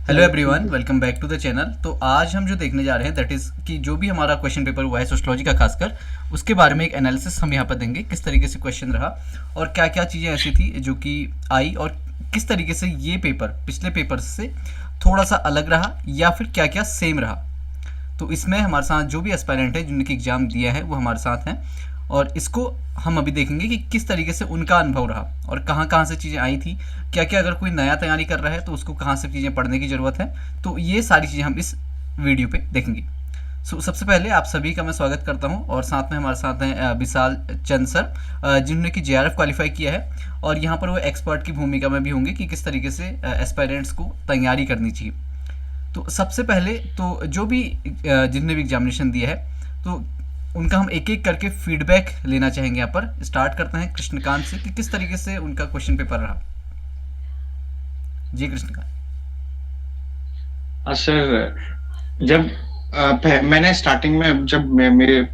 Hello everyone, welcome back to the channel. तो आज हम जो देखने जा रहे हैं दैट इज़ कि जो भी हमारा क्वेश्चन पेपर हुआ है सोशियोलॉजी का खासकर, उसके बारे में एक एनालिसिस हम यहाँ पर देंगे, किस तरीके से क्वेश्चन रहा और क्या क्या चीज़ें ऐसी थी जो कि आई और किस तरीके से ये पेपर पिछले पेपर से थोड़ा सा अलग रहा या फिर क्या क्या सेम रहा। तो इसमें हमारे साथ जो भी एस्पायरेंट है जिनके एग्ज़ाम दिया है वो हमारे साथ हैं और इसको हम अभी देखेंगे कि किस तरीके से उनका अनुभव रहा और कहाँ कहाँ से चीज़ें आई थी, क्या क्या अगर कोई नया तैयारी कर रहा है तो उसको कहाँ से चीज़ें पढ़ने की ज़रूरत है। तो ये सारी चीज़ें हम इस वीडियो पे देखेंगे। सबसे पहले आप सभी का मैं स्वागत करता हूं और साथ में हमारे साथ हैं विशाल चंद सर, जिन्होंने कि जेआरएफ क्वालिफाई किया है और यहाँ पर वो एक्सपर्ट की भूमिका में भी होंगे कि किस तरीके से एस्पायरेंट्स को तैयारी करनी चाहिए। तो सबसे पहले तो जो भी जिनने भी एग्जामिनेशन दिया है तो उनका हम एक एक करके फीडबैक लेना चाहेंगे। यहाँ पर स्टार्ट करते हैं कृष्णकांत से कि किस तरीके से उनका क्वेश्चन पेपर रहा। जी कृष्णकांत। सर, जब मैंने स्टार्टिंग में जब मेरे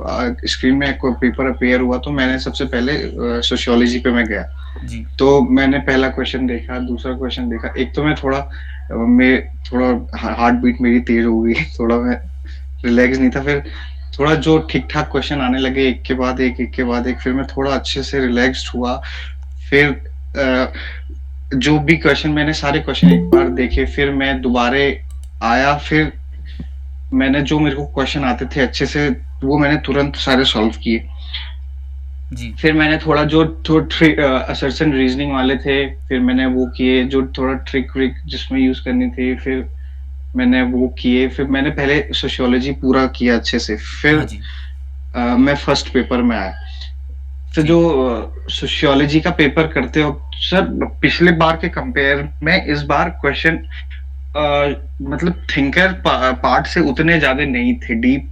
स्क्रीन में कोई पेपर अपीयर हुआ तो मैंने सबसे पहले सोशियोलॉजी पे मैं गया। जी तो मैंने पहला क्वेश्चन देखा, दूसरा क्वेश्चन देखा। एक तो मैं थोड़ा मैं थोड़ा हार्ट बीट मेरी तेज हो गई थोड़ा मैं रिलैक्स नहीं था। फिर थोड़ा जो ठीक ठाक क्वेश्चन आने लगे एक के बाद एक के बाद एक, फिर मैं थोड़ा अच्छे से रिलैक्स्ड हुआ। फिर अ, जो भी क्वेश्चन मैंने सारे क्वेश्चन एक बार देखे, फिर मैं दोबारे आया। फिर मैंने जो मेरे को क्वेश्चन आते थे अच्छे से वो मैंने तुरंत सारे सॉल्व किए। जी फिर मैंने थोड़ा जो असर्शन रीजनिंग वाले थे, फिर मैंने वो किए। जो थोड़ा ट्रिक व्रिक जिसमें यूज करनी थी, फिर मैंने वो किए। फिर मैंने पहले सोशियोलॉजी पूरा किया अच्छे से। फिर हाँ जी। मैं फर्स्ट पेपर में आया। तो जो जी सोशियोलॉजी का पेपर करते हो सर, पिछले बार के कंपेयर में इस बार क्वेश्चन मतलब थिंकर पार्ट से उतने ज्यादा नहीं थे, डीप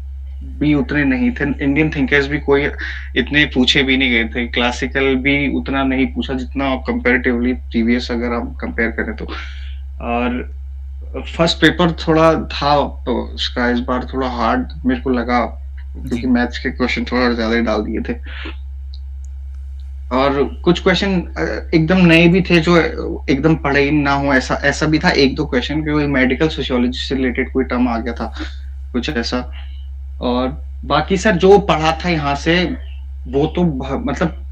भी उतने नहीं थे। इंडियन थिंकर्स भी कोई इतने पूछे भी नहीं गए थे, क्लासिकल भी उतना नहीं पूछा जितना कंपैरेटिवली प्रीवियस अगर हम कंपेयर करें तो। और फर्स्ट पेपर थोड़ा था तो उसका इस बार थोड़ा हार्ड मेरे को लगा, क्योंकि जी मैथ्स के क्वेश्चन थोड़ा ज्यादा ही डाल दिए थे। और कुछ क्वेश्चन एकदम नए भी थे जो एकदम पढ़े ही ना हो, ऐसा ऐसा भी था। एक दो क्वेश्चन कोई मेडिकल सोशियोलॉजी से रिलेटेड कोई टर्म आ गया था, कुछ ऐसा। और बाकी सर जो पढ़ा था यहाँ से वो तो मतलब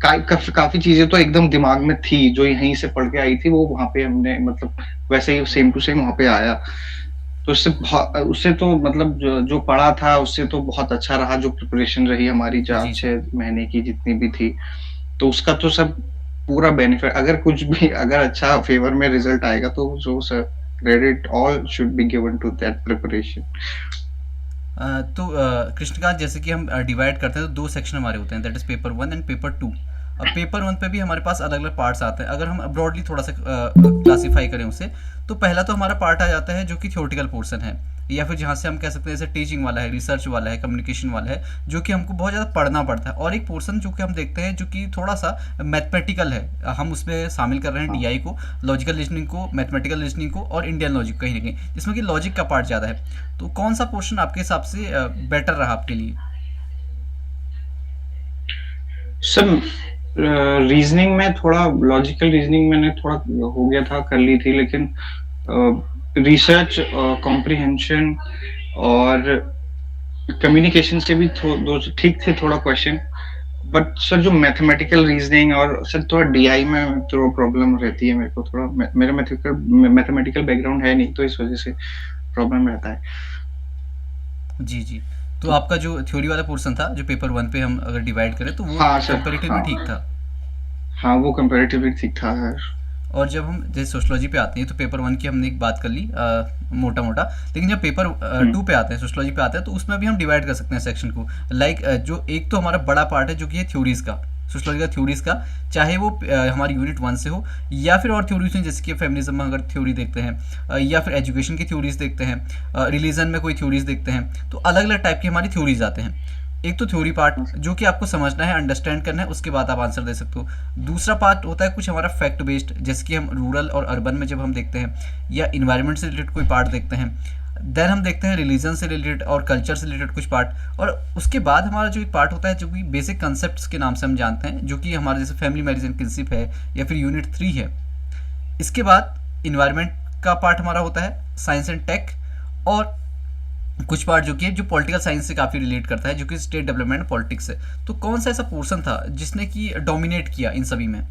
काफी चीजें तो एकदम दिमाग में थी, जो यहीं से पढ़ के आई थी वो वहां पे हमने मतलब वैसे ही सेम टू सेम वहां पे आया। तो उससे तो मतलब जो पढ़ा था उससे तो बहुत अच्छा रहा। जो प्रिपरेशन रही हमारी जी। चार जी छह महीने की जितनी भी थी, तो उसका तो सब पूरा बेनिफिट। अगर कुछ भी अगर अच्छा फेवर में रिजल्ट आएगा तो जो sir credit all should be given to that preparation. तो कृष्णकांत, जैसे कि हम डिवाइड करते हैं तो दो सेक्शन हमारे होते हैं, that is paper one and paper two. अब पेपर वन पे भी हमारे पास अलग अलग पार्ट्स आते हैं। अगर हम ब्रॉडली थोड़ा सा क्लासीफाई करें उसे, तो पहला तो हमारा पार्ट आ जाता है जो कि थ्योरेटिकल पोर्शन है, या फिर जहाँ से हम कह सकते हैं जैसे टीचिंग वाला है, रिसर्च वाला है, कम्युनिकेशन वाला है, जो कि हमको बहुत ज़्यादा पढ़ना पड़ता है। और एक पोर्शन जो कि हम देखते हैं जो कि थोड़ा सा मैथमेटिकल है, हम उसमें शामिल कर रहे हैं हाँ डीआई को, लॉजिकल रीजनिंग को, मैथमेटिकल रीजनिंग को और इंडियन लॉजिक कहीं ना कहीं, जिसमें कि लॉजिक का पार्ट ज़्यादा है। तो कौन सा पोर्शन आपके हिसाब से बेटर रहा आपके लिए? सर, रीजनिंग में थोड़ा लॉजिकल रीजनिंग मैंने थोड़ा हो गया था, कर ली थी। लेकिन रिसर्च, कॉम्प्रिहेंशन और कम्युनिकेशन के भी दो ठीक थे थोड़ा क्वेश्चन। बट सर जो मैथमेटिकल रीजनिंग और सर थोड़ा डीआई में थोड़ा प्रॉब्लम रहती है मेरे को। थोड़ा मेरा मैथमेटिकल बैकग्राउंड है नहीं, तो इस वजह से प्रॉब्लम रहता है। जी जी। तो तो आपका जो थ्योरी वाला पोर्शन था जो पेपर वन पे हम अगर डिवाइड करें तो वो हाँ सर, कंपेरेटिवली हाँ ठीक था। हाँ, वो कंपैरेटिवली ठीक था सर। और जब हम जैसे सोशलॉजी पे आते हैं तो पेपर वन की हमने एक बात कर ली मोटा मोटा, लेकिन जब पेपर हम्म टू पे आते हैं, सोशलॉजी पे आते हैं, तो उसमें भी हम डिवाइड कर सकते हैं सेक्शन को। लाइक जो एक तो हमारा बड़ा पार्ट है जो कि है थ्योरीज का, सोशलॉजी का थ्योरीज का, चाहे वो हमारी यूनिट वन से हो या फिर और थ्योरीज हैं जैसे कि फेमिनिज्म में अगर थ्योरी देखते हैं, या फिर एजुकेशन की थ्योरीज देखते हैं, रिलीजन में कोई थ्योरीज देखते हैं, तो अलग अलग टाइप की हमारी थ्योरीज आते हैं। एक तो थ्योरी पार्ट हाँ सर। जो कि आपको समझना है, अंडरस्टैंड करना है, उसके बाद आप आंसर दे सकते हो। दूसरा पार्ट होता है कुछ हमारा फैक्ट बेस्ड, जैसे कि हम रूरल और अर्बन में जब हम देखते हैं या इन्वायरमेंट से रिलेटेड कोई पार्ट देखते हैं। देन हम देखते हैं रिलीजन से रिलेटेड और कल्चर से रिलेटेड कुछ पार्ट। और उसके बाद हमारा जो एक पार्ट होता है जो कि बेसिक कंसेप्ट के नाम से हम जानते हैं, जो कि हमारे जैसे फैमिली मैरिज एंड किनशिप है या फिर यूनिट थ्री है। इसके बाद इन्वायरमेंट का पार्ट हमारा होता है साइंस एंड टेक, और कुछ पार्ट जो कि है जो पॉलिटिकल साइंस से काफ़ी रिलेट करता है, जो कि स्टेट डेवलपमेंट पॉलिटिक्स है। तो कौन सा ऐसा पोर्शन था जिसने कि डोमिनेट किया इन सभी में?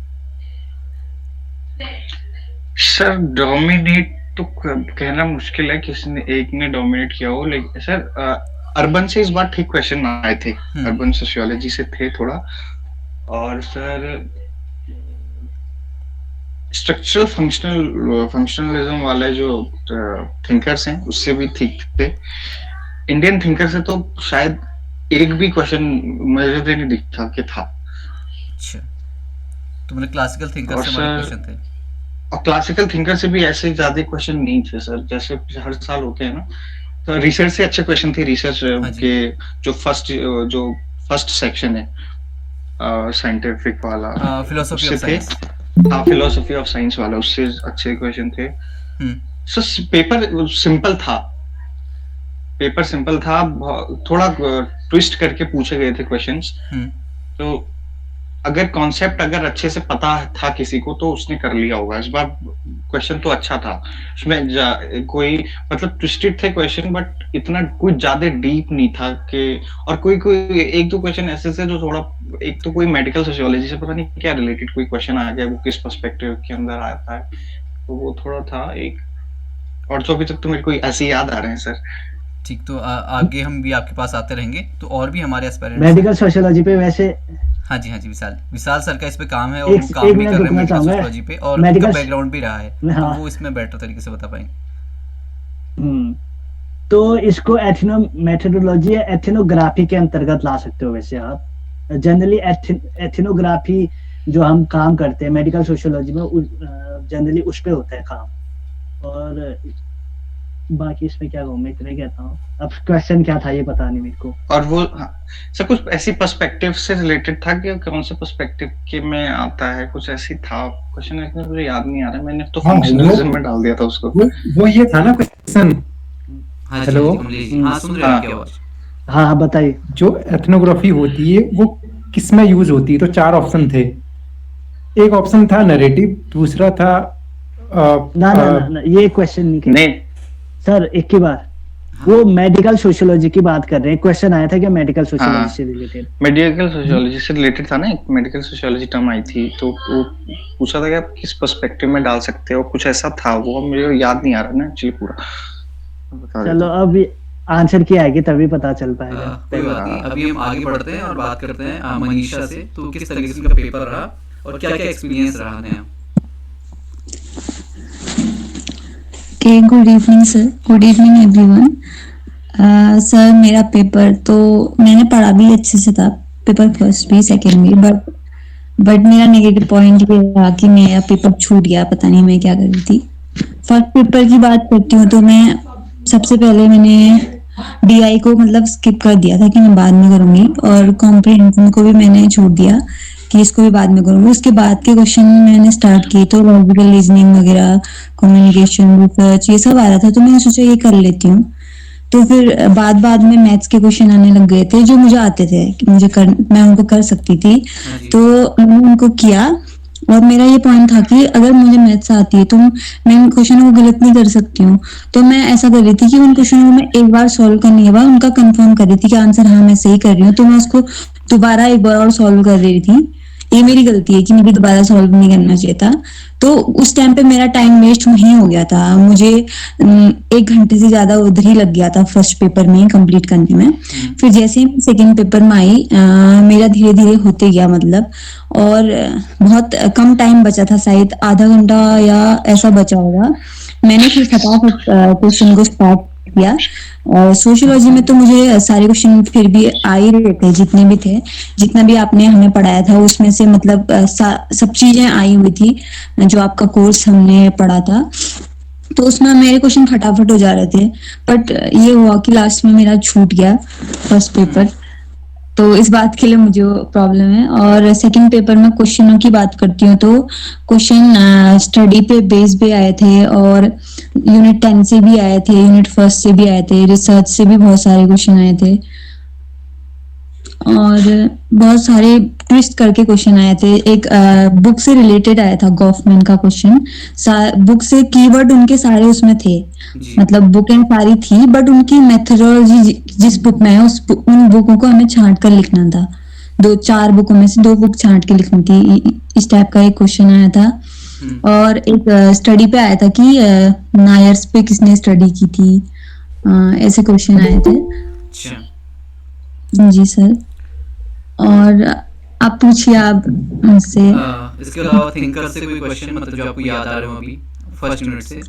सर डोमिनेट तो कहना मुश्किल है किसने एक ने डोमिनेट किया हो, लेकिन सर अर्बन से इस बार ठीक क्वेश्चन आए थे, अर्बन सोशियोलॉजी से थे थोड़ा, और सर स्ट्रक्चरल फंक्शनलिज्म वाले जो थिंकर्स हैं उससे भी ठीक थे। इंडियन थिंकर से तो शायद एक भी क्वेश्चन मुझे तो नहीं दिखा कि था। अच्छा, तो मतलब क्लासिकल थिंकर से हमारे क्वेश्चन थे, और क्लासिकल थिंकर से भी ऐसे ज्यादा क्वेश्चन नहीं थे सर, जैसे हर साल होते हैं ना। तो रिसर्च से अच्छे क्वेश्चन थे, रिसर्च के जो फर्स्ट सेक्शन है साइंटिफिक वाला, फिलोसफी ऑफ साइंस, हाँ फिलोसफी ऑफ साइंस वाला, उससे अच्छे क्वेश्चन थे। सर पेपर सिंपल था, थोड़ा ट्विस्ट करके पूछे गए थे क्वेश्चंस। तो अगर कॉन्सेप्ट अगर अच्छे से पता था किसी को तो उसने कर लिया होगा। इस बार क्वेश्चन तो अच्छा था, उसमें कोई मतलब ट्विस्टेड थे क्वेश्चन, बट इतना कुछ ज्यादा डीप नहीं था कि, और कोई एक दो क्वेश्चन ऐसे थे जो थोड़ा, एक तो कोई मेडिकल सोशियोलॉजी से पता नहीं क्या रिलेटेड कोई क्वेश्चन आ गया, वो किस पर्सपेक्टिव के अंदर आता है, तो वो थोड़ा था एक, और तो अभी तक तो मेरे को ऐसे याद आ रहे हैं सर। ठीक, तो आगे हम भी आपके पास आते रहेंगे, तो और भी हमारे एस्पायरेंट्स मेडिकल सोशियोलॉजी पे वैसे, हाँ जी विशाल सर का इस पे काम है, और वो काम भी कर रहे हैं मेडिकल सोशियोलॉजी पे, और उनका बैकग्राउंड भी रहा है, तो वो इसमें बेटर तरीके से बता पाएंगे। तो इसको एथनो मेथोडोलॉजी या एथनोग्राफी के अंतर्गत ला सकते हो वैसे आप। जनरली एथनोग्राफी जो हम काम करते हैं मेडिकल सोशियोलॉजी में, जनरली उस पे होता है काम, और बाकी इसमें क्या कहूँ, मैं इतना ही कहता हूँ। अब क्वेश्चन क्या था ये पता नहीं मेरे को। और वो सर कुछ ऐसी पर्सपेक्टिव से रिलेटेड था कि कौन से पर्सपेक्टिव के में आता है, कुछ ऐसी था क्वेश्चन, लेकिन मुझे याद नहीं आ रहा, मैंने तो फंक्शनलिज्म में डाल दिया था उसको। वो ये था ना क्वेश्चन। हेलो, हाँ सुन रहे हैं क्या आवाज? हाँ बताइए। जो एथनोग्राफी होती है वो किस में यूज होती है? तो 4 ऑप्शन थे। एक ऑप्शन था नैरेटिव, दूसरा था ना, ये क्वेश्चन नहीं सर, एक ही बार वो मेडिकल सोशियोलॉजी की बात कर रहे हैं। क्वेश्चन आया था कि मेडिकल सोशियोलॉजी से रिलेटेड, मेडिकल सोशियोलॉजी से रिलेटेड था ना, एक मेडिकल सोशियोलॉजी टर्म आई थी, तो वो पूछा था कि आप किस पर्सपेक्टिव में डाल सकते हो, कुछ ऐसा था, वो मुझे याद नहीं आ रहा ना एक्चुअली पूरा। चलो अब आंसर क्या आएगी तभी पता चल पाएगा। कोई बात नहीं, अभी हम आगे बढ़ते हैं और बात करते हैं मनीषा से, तो किस तरीके से उनका पेपर रहा और क्या क्या एक्सपीरियंस रहा नया। Good evening sir, good evening everyone. Sir मेरा पेपर तो मैंने पढ़ा भी अच्छे से था, पेपर फर्स्ट भी सेकंड भी, बट मेरा नेगेटिव पॉइंट ये रहा कि मेरा पेपर छूट गया, पता नहीं मैं क्या कर रही थी। फर्स्ट पेपर की बात करती हूँ तो मैं सबसे पहले मैंने DI को मतलब स्किप कर दिया था कि मैं बाद में करूंगी, और कॉम्प्रिहेंशन को भी मैंने छोड़ दिया कि इसको भी बाद में करूंगी। उसके बाद के क्वेश्चन मैंने स्टार्ट किए तो लॉजिकल रीजनिंग वगैरह, कम्युनिकेशन, रिसर्च, ये सब आ रहा था, तो मैंने सोचा ये कर लेती हूँ। तो फिर बाद में मैथ्स के क्वेश्चन आने लग गए थे जो मुझे आते थे कि मैं उनको कर सकती थी, तो मैंने उनको किया। और मेरा ये पॉइंट था कि अगर मुझे मैथ्स आती है तो मैं इन क्वेश्चनों को गलत नहीं कर सकती हूँ, तो मैं ऐसा कर रही थी कि उन क्वेश्चनों को मैं एक बार सॉल्व करने के बाद उनका कंफर्म कर रही थी कि आंसर हाँ मैं सही कर रही हूँ, तो मैं उसको दोबारा एक बार और सॉल्व कर रही थी। ये मेरी गलती है कि मुझे दोबारा सॉल्व नहीं करना चाहिए था। तो उस टाइम पे मेरा टाइम वेस्ट वहीं हो गया था, मुझे 1 घंटे से ज्यादा उधर ही लग गया था फर्स्ट पेपर में कंप्लीट करने में। फिर जैसे ही सेकंड पेपर में आई मेरा धीरे धीरे होते गया मतलब, और बहुत कम टाइम बचा था, शायद आधा घंटा या ऐसा बचा होगा। मैंने फिर फटाफट क्वेश्चन को स्टार्ट किया, और सोशियोलॉजी में तो मुझे सारे क्वेश्चन फिर भी आ ही रहे थे, जितने भी थे, जितना भी आपने हमें पढ़ाया था उसमें से मतलब सब चीजें आई हुई थी जो आपका कोर्स हमने पढ़ा था, तो उसमें मेरे क्वेश्चन फटाफट हो जा रहे थे। बट ये हुआ कि लास्ट में मेरा छूट गया फर्स्ट पेपर, तो इस बात के लिए मुझे प्रॉब्लम है। और सेकंड पेपर में क्वेश्चनों की बात करती हूँ तो क्वेश्चन स्टडी पे बेस पे आए थे, और यूनिट 10 से भी आए थे, यूनिट 1 से भी आए थे, रिसर्च से भी बहुत सारे क्वेश्चन आए थे। और बहुत सारे ट्विस्ट करके क्वेश्चन आए थे। एक बुक से रिलेटेड आया था, गॉफमैन का क्वेश्चन। बुक से कीवर्ड उनके सारे उसमें थे, जी मतलब बुक एंड सारी थी, बट उनकी मेथोडोलॉजी जिस बुक में है उन बुकों को हमें छांट कर लिखना था। 4 बुकों में से 2 बुक छांट के लिखनी थी। इस टाइप का एक क्वेश्चन आया था। और एक स्टडी पे आया था कि नायर्स पे किसने स्टडी की थी, ऐसे क्वेश्चन आए थे। अच्छा जी सर। और आप पूछिए, आप मुझसे। इसके अलावा थिंकर से कोई क्वेश्चन, मतलब जो आपको याद आ रहे हो अभी फर्स्ट यूनिट से?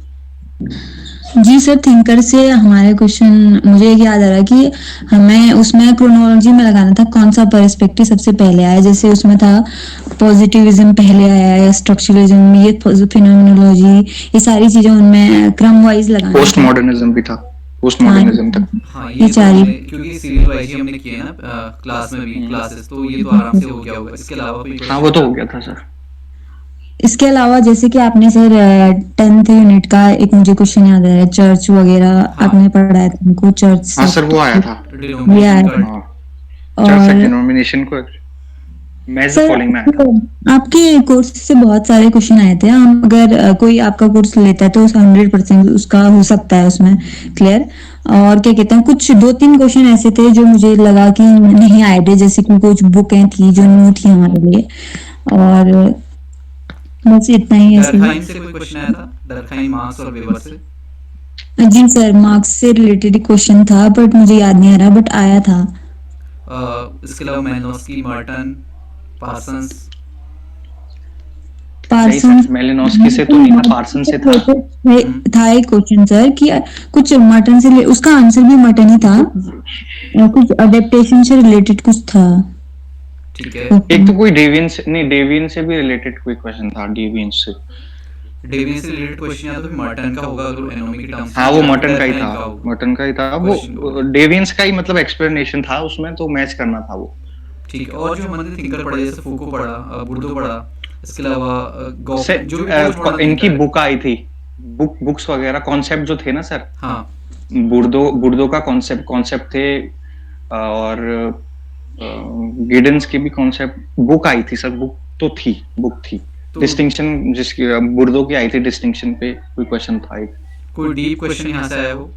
जी सर, थिंकर से हमारे क्वेश्चन मुझे एक याद आ रहा है कि हमें उसमें क्रोनोलॉजी में लगाना था कौन सा पर्सपेक्टिव सबसे पहले आया। जैसे उसमें था पॉजिटिविज्म पहले आया या स्ट्रक्चरलिज्म, ये फिनोमिनोलॉजी, ये सारी चीजें उनमें क्रम वाइज लगाना था। पोस्ट मॉडर्निज्म भी था, पोस्ट मॉडर्निज्म तक। हाँ ये ये तो चार हमने, क्योंकि सीरियल वाइज ही हमने किए हैं ना क्लास में भी क्लासेस, तो ये तो आराम से हो गया होगा। इसके अलावा कोई हाँ वो तो हो गया था सर। इसके अलावा जैसे कि आपने सर 10th यूनिट का एक मुझे क्वेश्चन याद आ रहा है, चर्च वगैरह आपने पढ़ाया था हमको, चर्च हाँ सर वो आया था। ये आया था। हाँ चर्च और डिनोमिनेशन को मैच सर फॉलोइंग में आया था। आपके कोर्स से बहुत सारे क्वेश्चन आए थे। हम अगर कोई आपका कोर्स लेता है तो 100% उसका हो सकता है उसमें क्लियर। और क्या कहते हैं, कुछ 2-3 क्वेश्चन ऐसे थे जो मुझे लगा कि नहीं आए थे, जैसे कि कुछ बुकें थी जो न्यू थी हमारे लिए। और बस इतना ही है सर। डरखाइम से कोई क्वेश्चन आया था? डरखाइम, मार्क्स और वेबर से? जी सर, मार्क्स से रिलेटेड क्वेश्चन था बट मुझे याद नहीं आ रहा, बट आया था। इसके अलावा मैलिनोस्की, मर्टन, पार्सन्स? नहीं सर, मेलिनोस्की से तो नहीं था, पार्सन से था। था एक क्वेश्चन सर कि कुछ मटन से उसका आंसर भी मटन ही था, कुछ अडेप्टेशन से रिलेटेड कुछ था। ठीक है। एक तो कोई डेवियन से, नहीं डेवियन से भी रिलेटेड कोई क्वेश्चन था, डेवियन से। डेवियन से रिलेटेड क्वेश्चन या तो फिर मर्टन का होगा अगर एनोमी की टर्म्स। हाँ वो मर्टन का ही था, मर्टन का ही था वो। डेवियंस का ही मतलब एक्सप्लेनेशन था उसमें, तो मैच करना था वो। ठीक है। और जो हमने थिंकर पढ़े, जैसे फूको पढ़ा, बुर्दो पढ़ा, इसके अलावा जो भी इनकी बुक आई थी, बुक्स वगैरह कॉन्सेप्ट जो थे ना सर। हाँ बुर्दो का कॉन्सेप्ट थे, और गिडन्स की भी कॉन्सेप्ट बुक आई थी सर। बुक थी डिस्टिंक्शन, जिसकी बुर्दो की आई थी, डिस्टिंक्शन पे कोई क्वेश्चन था। एक कोई डीप क्वेश्चन यहाँ से आया हो?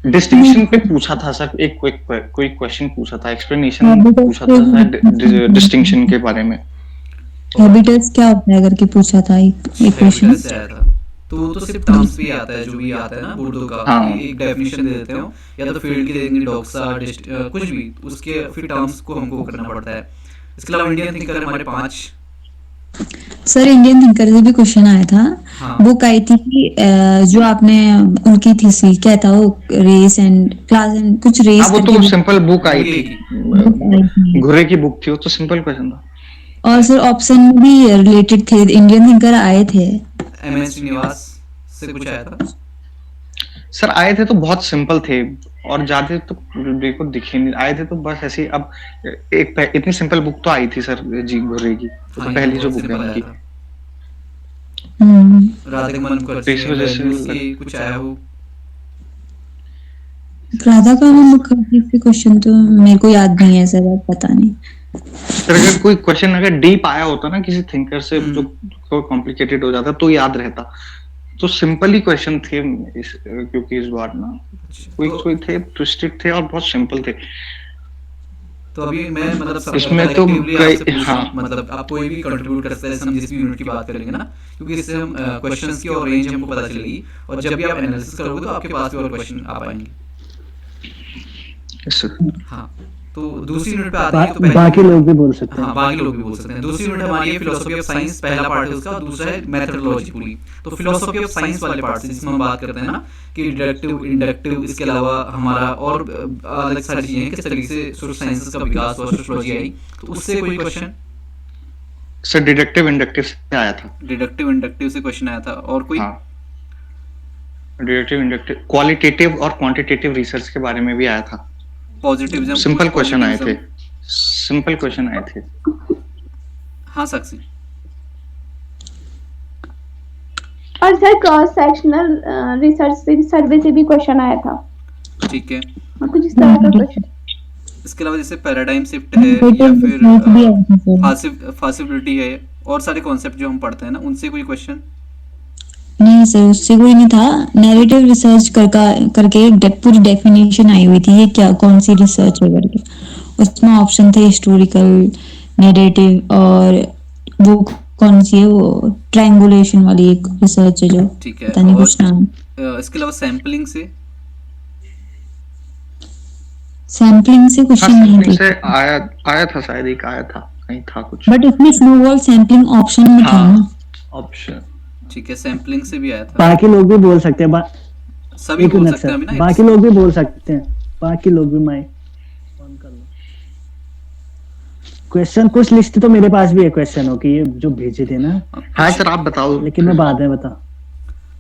डिस्टिंक्शन पे पूछा था सर, एक कोई क्वेश्चन पूछा था, एक्सप्लेनेशन पूछा था सर डिस्टिंक्शन के बारे में। हैबिटस क्या होता है करके पूछा था एक क्वेश्चन से आया था। तो सिर्फ टर्म्स भी आता है, जो भी आता है ना बुर्दो का, हाँ। एक डेफिनेशन दे देते हो, या तो फील्ड की दे देंगे, डॉक्सा, कुछ भी, उसके फिर टर्म्स को हमको करना पड़ता है। इसके अलावा इंडियन थिंकर हमारे 5। सर इंडियन थिंकर से भी क्वेश्चन आया था। हाँ। बुक आई थी कि जो आपने उनकी थी क्या था वो, रेस एंड क्लास एंड कुछ रेस। हाँ वो तो सिंपल बुक आई थी, घुरे की बुक थी, वो तो सिंपल क्वेश्चन था। और सर ऑप्शन भी रिलेटेड थे, इंडियन थिंकर आए थे। एमएन श्रीनिवास से कुछ आया था? सर आए थे तो बहुत सिंपल थे, और ज्यादा तो देखो दिखे नहीं, आए थे तो बस ऐसे ही। अब इतनी सिंपल बुक तो आई थी सर जी घुरे की, तो पहली जो बुक है उनकी। राधिकमन मुखर्जी कुछ आया हो? राधाकामन मुखर्जी के क्वेश्चन तो मेरे को याद नहीं है सर, पता नहीं। सर अगर कोई क्वेश्चन अगर डीप आया होता ना किसी थिंकर से, जो कॉम्प्लिकेटेड हो जाता तो याद रहता। तो सिंपल ही क्वेश्चन थे क्योंकि इस बार ना कोई थे ट्विस्टेड थे और बहुत सिंपल थे। तो अभी मैं मतलब इसमें तो हाँ, मतलब आप कोई भी कंट्रीब्यूट कर सकते हैं, हम जिस भी यूनिट की बात करेंगे ना, क्योंकि इससे हम क्वेश्चंस की और रेंज हमको पता चलेगी, और जब भी आप एनालिसिस करोगे तो आपके पास भी और क्वेश्चन आ पाएंगे। हाँ, तो दूसरी यूनिट पे आते हैं तो बाकी लोग भी बोल सकते हैं। हाँ, बाकी लोग भी बोल सकते हैं। दूसरी यूनिट हमारी है फिलोसफी ऑफ साइंस, पहला पार्ट है उसका, दूसरा है मेथोडोलॉजी पूरी। तो फिलोसफी ऑफ साइंस वाले पार्ट से जिसमें हम बात करते हैं ना कि डिडक्टिव, इंडक्टिव, इसके अलावा हमारा और अलग सारी चीजें हैं, किस तरीके से सोशल साइंसेस का विकास हुआ, सोशियोलॉजी आई, तो उससे कोई क्वेश्चन? सर डिडक्टिव इंडक्टिव से आया था। डिडक्टिव इंडक्टिव से क्वेश्चन आया था। और कोई? हाँ, डिडक्टिव इंडक्टिव, क्वालिटेटिव और क्वांटिटेटिव रिसर्च के बारे में भी आया था। पॉजिटिविज्म, सिंपल क्वेश्चन आए थे, सिंपल क्वेश्चन आए थे। हाँ साक्षी। और सर क्रॉस सेक्शनल रिसर्च सर्वे से भी क्वेश्चन आया था। ठीक है। कुछ इस तरह का क्वेश्चन। इसके अलावा जैसे पैराडाइम शिफ्ट है या नेगेटिव फिर रिसर्च भी आई थी सर। फासिबिलिटी है और सारे कॉन्सेप्ट जो हम पढ़ते हैं ना, उनसे कोई क्वेश्चन? नहीं सर, उससे कोई नहीं था। नैरेटिव रिसर्च करके पूरी डेफिनेशन आई हुई थी, ये क्या कौन सी रिसर्च है करके। उसमें ऑप्शन थे हिस्टोरिकल, नैरेटिव और वो कौन सी है, वो ट्रायंगुलेशन वाली एक रिसर्च है जो ठीक है। पता नहीं और कुछ नाम। इसके अलावा सैम्पलिंग से? सैम्पलिंग से हाँ क्वेश्चन नहीं सैम्पलिंग से थे, आया था, शायद एक आया था, कहीं था कुछ। बट इसमें स्नोबॉल सैम्पलिंग ऑप्शन में था हाँ ना। ऑप्शन। ठीक है, सैम्पलिंग से भी आया था। बाकी लोग भी बोल सकते हैं सभी एक बोल मिनट सकते हैं सर, अभी ना। बाकी लोग भी बोल सकते हैं, बाकी लोग भी माइक ऑन कर लो। क्वेश्चन कुछ लिस्ट तो मेरे पास भी है क्वेश्चनों की, ये जो भेजे थे ना, हाँ सर आप बताओ। लेकिन मैं बाद में बता।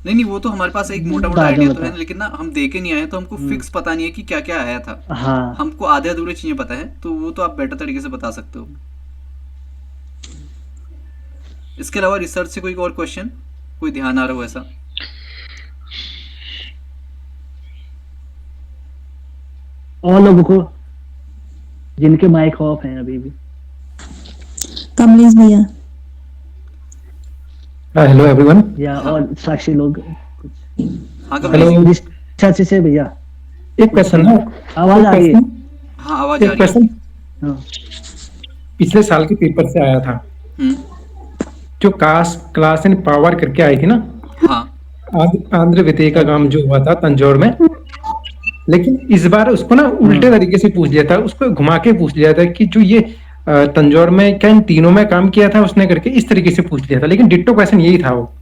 नहीं, वो तो हमारे पास एक मोटा मोटा बाद में आइडिया तो बता। है, लेकिन ना हम दे के नहीं आए, तो हमको फिक्स पता नहीं है कि क्या क्या आया था। हाँ हमको आधे अधूरे चीजें पता है, तो वो तो आप बेटर तरीके से बता सकते हो। इसके अलावा रिसर्च से कोई और क्वेश्चन, कोई ध्यान आ रहा हो ऐसा? और लोगों को जिनके माइक ऑफ हैं अभी भी। कमलेश भैया। Hello everyone. या हाँ। और साक्षी लोग कुछ हाँ हेलो। कमलेश जी। अच्छे से भैया एक क्वेश्चन है। आवाज आ रही है? हाँ आवाज आ एक रही है। क्वेश्चन हाँ। पिछले साल के पेपर से आया था, हम्म, जो क्लास एंड पावर करके आई थी ना, हाँ आंध्र वितेका काम जो हुआ था तंजौर में। लेकिन इस बार उसको ना उल्टे तरीके से पूछ लिया था, उसको घुमा के पूछ लिया था कि जो ये तंजौर में क्या इन तीनों में काम किया था उसने करके, इस तरीके से पूछ लिया था। लेकिन डिट्टो क्वेश्चन यही था वो,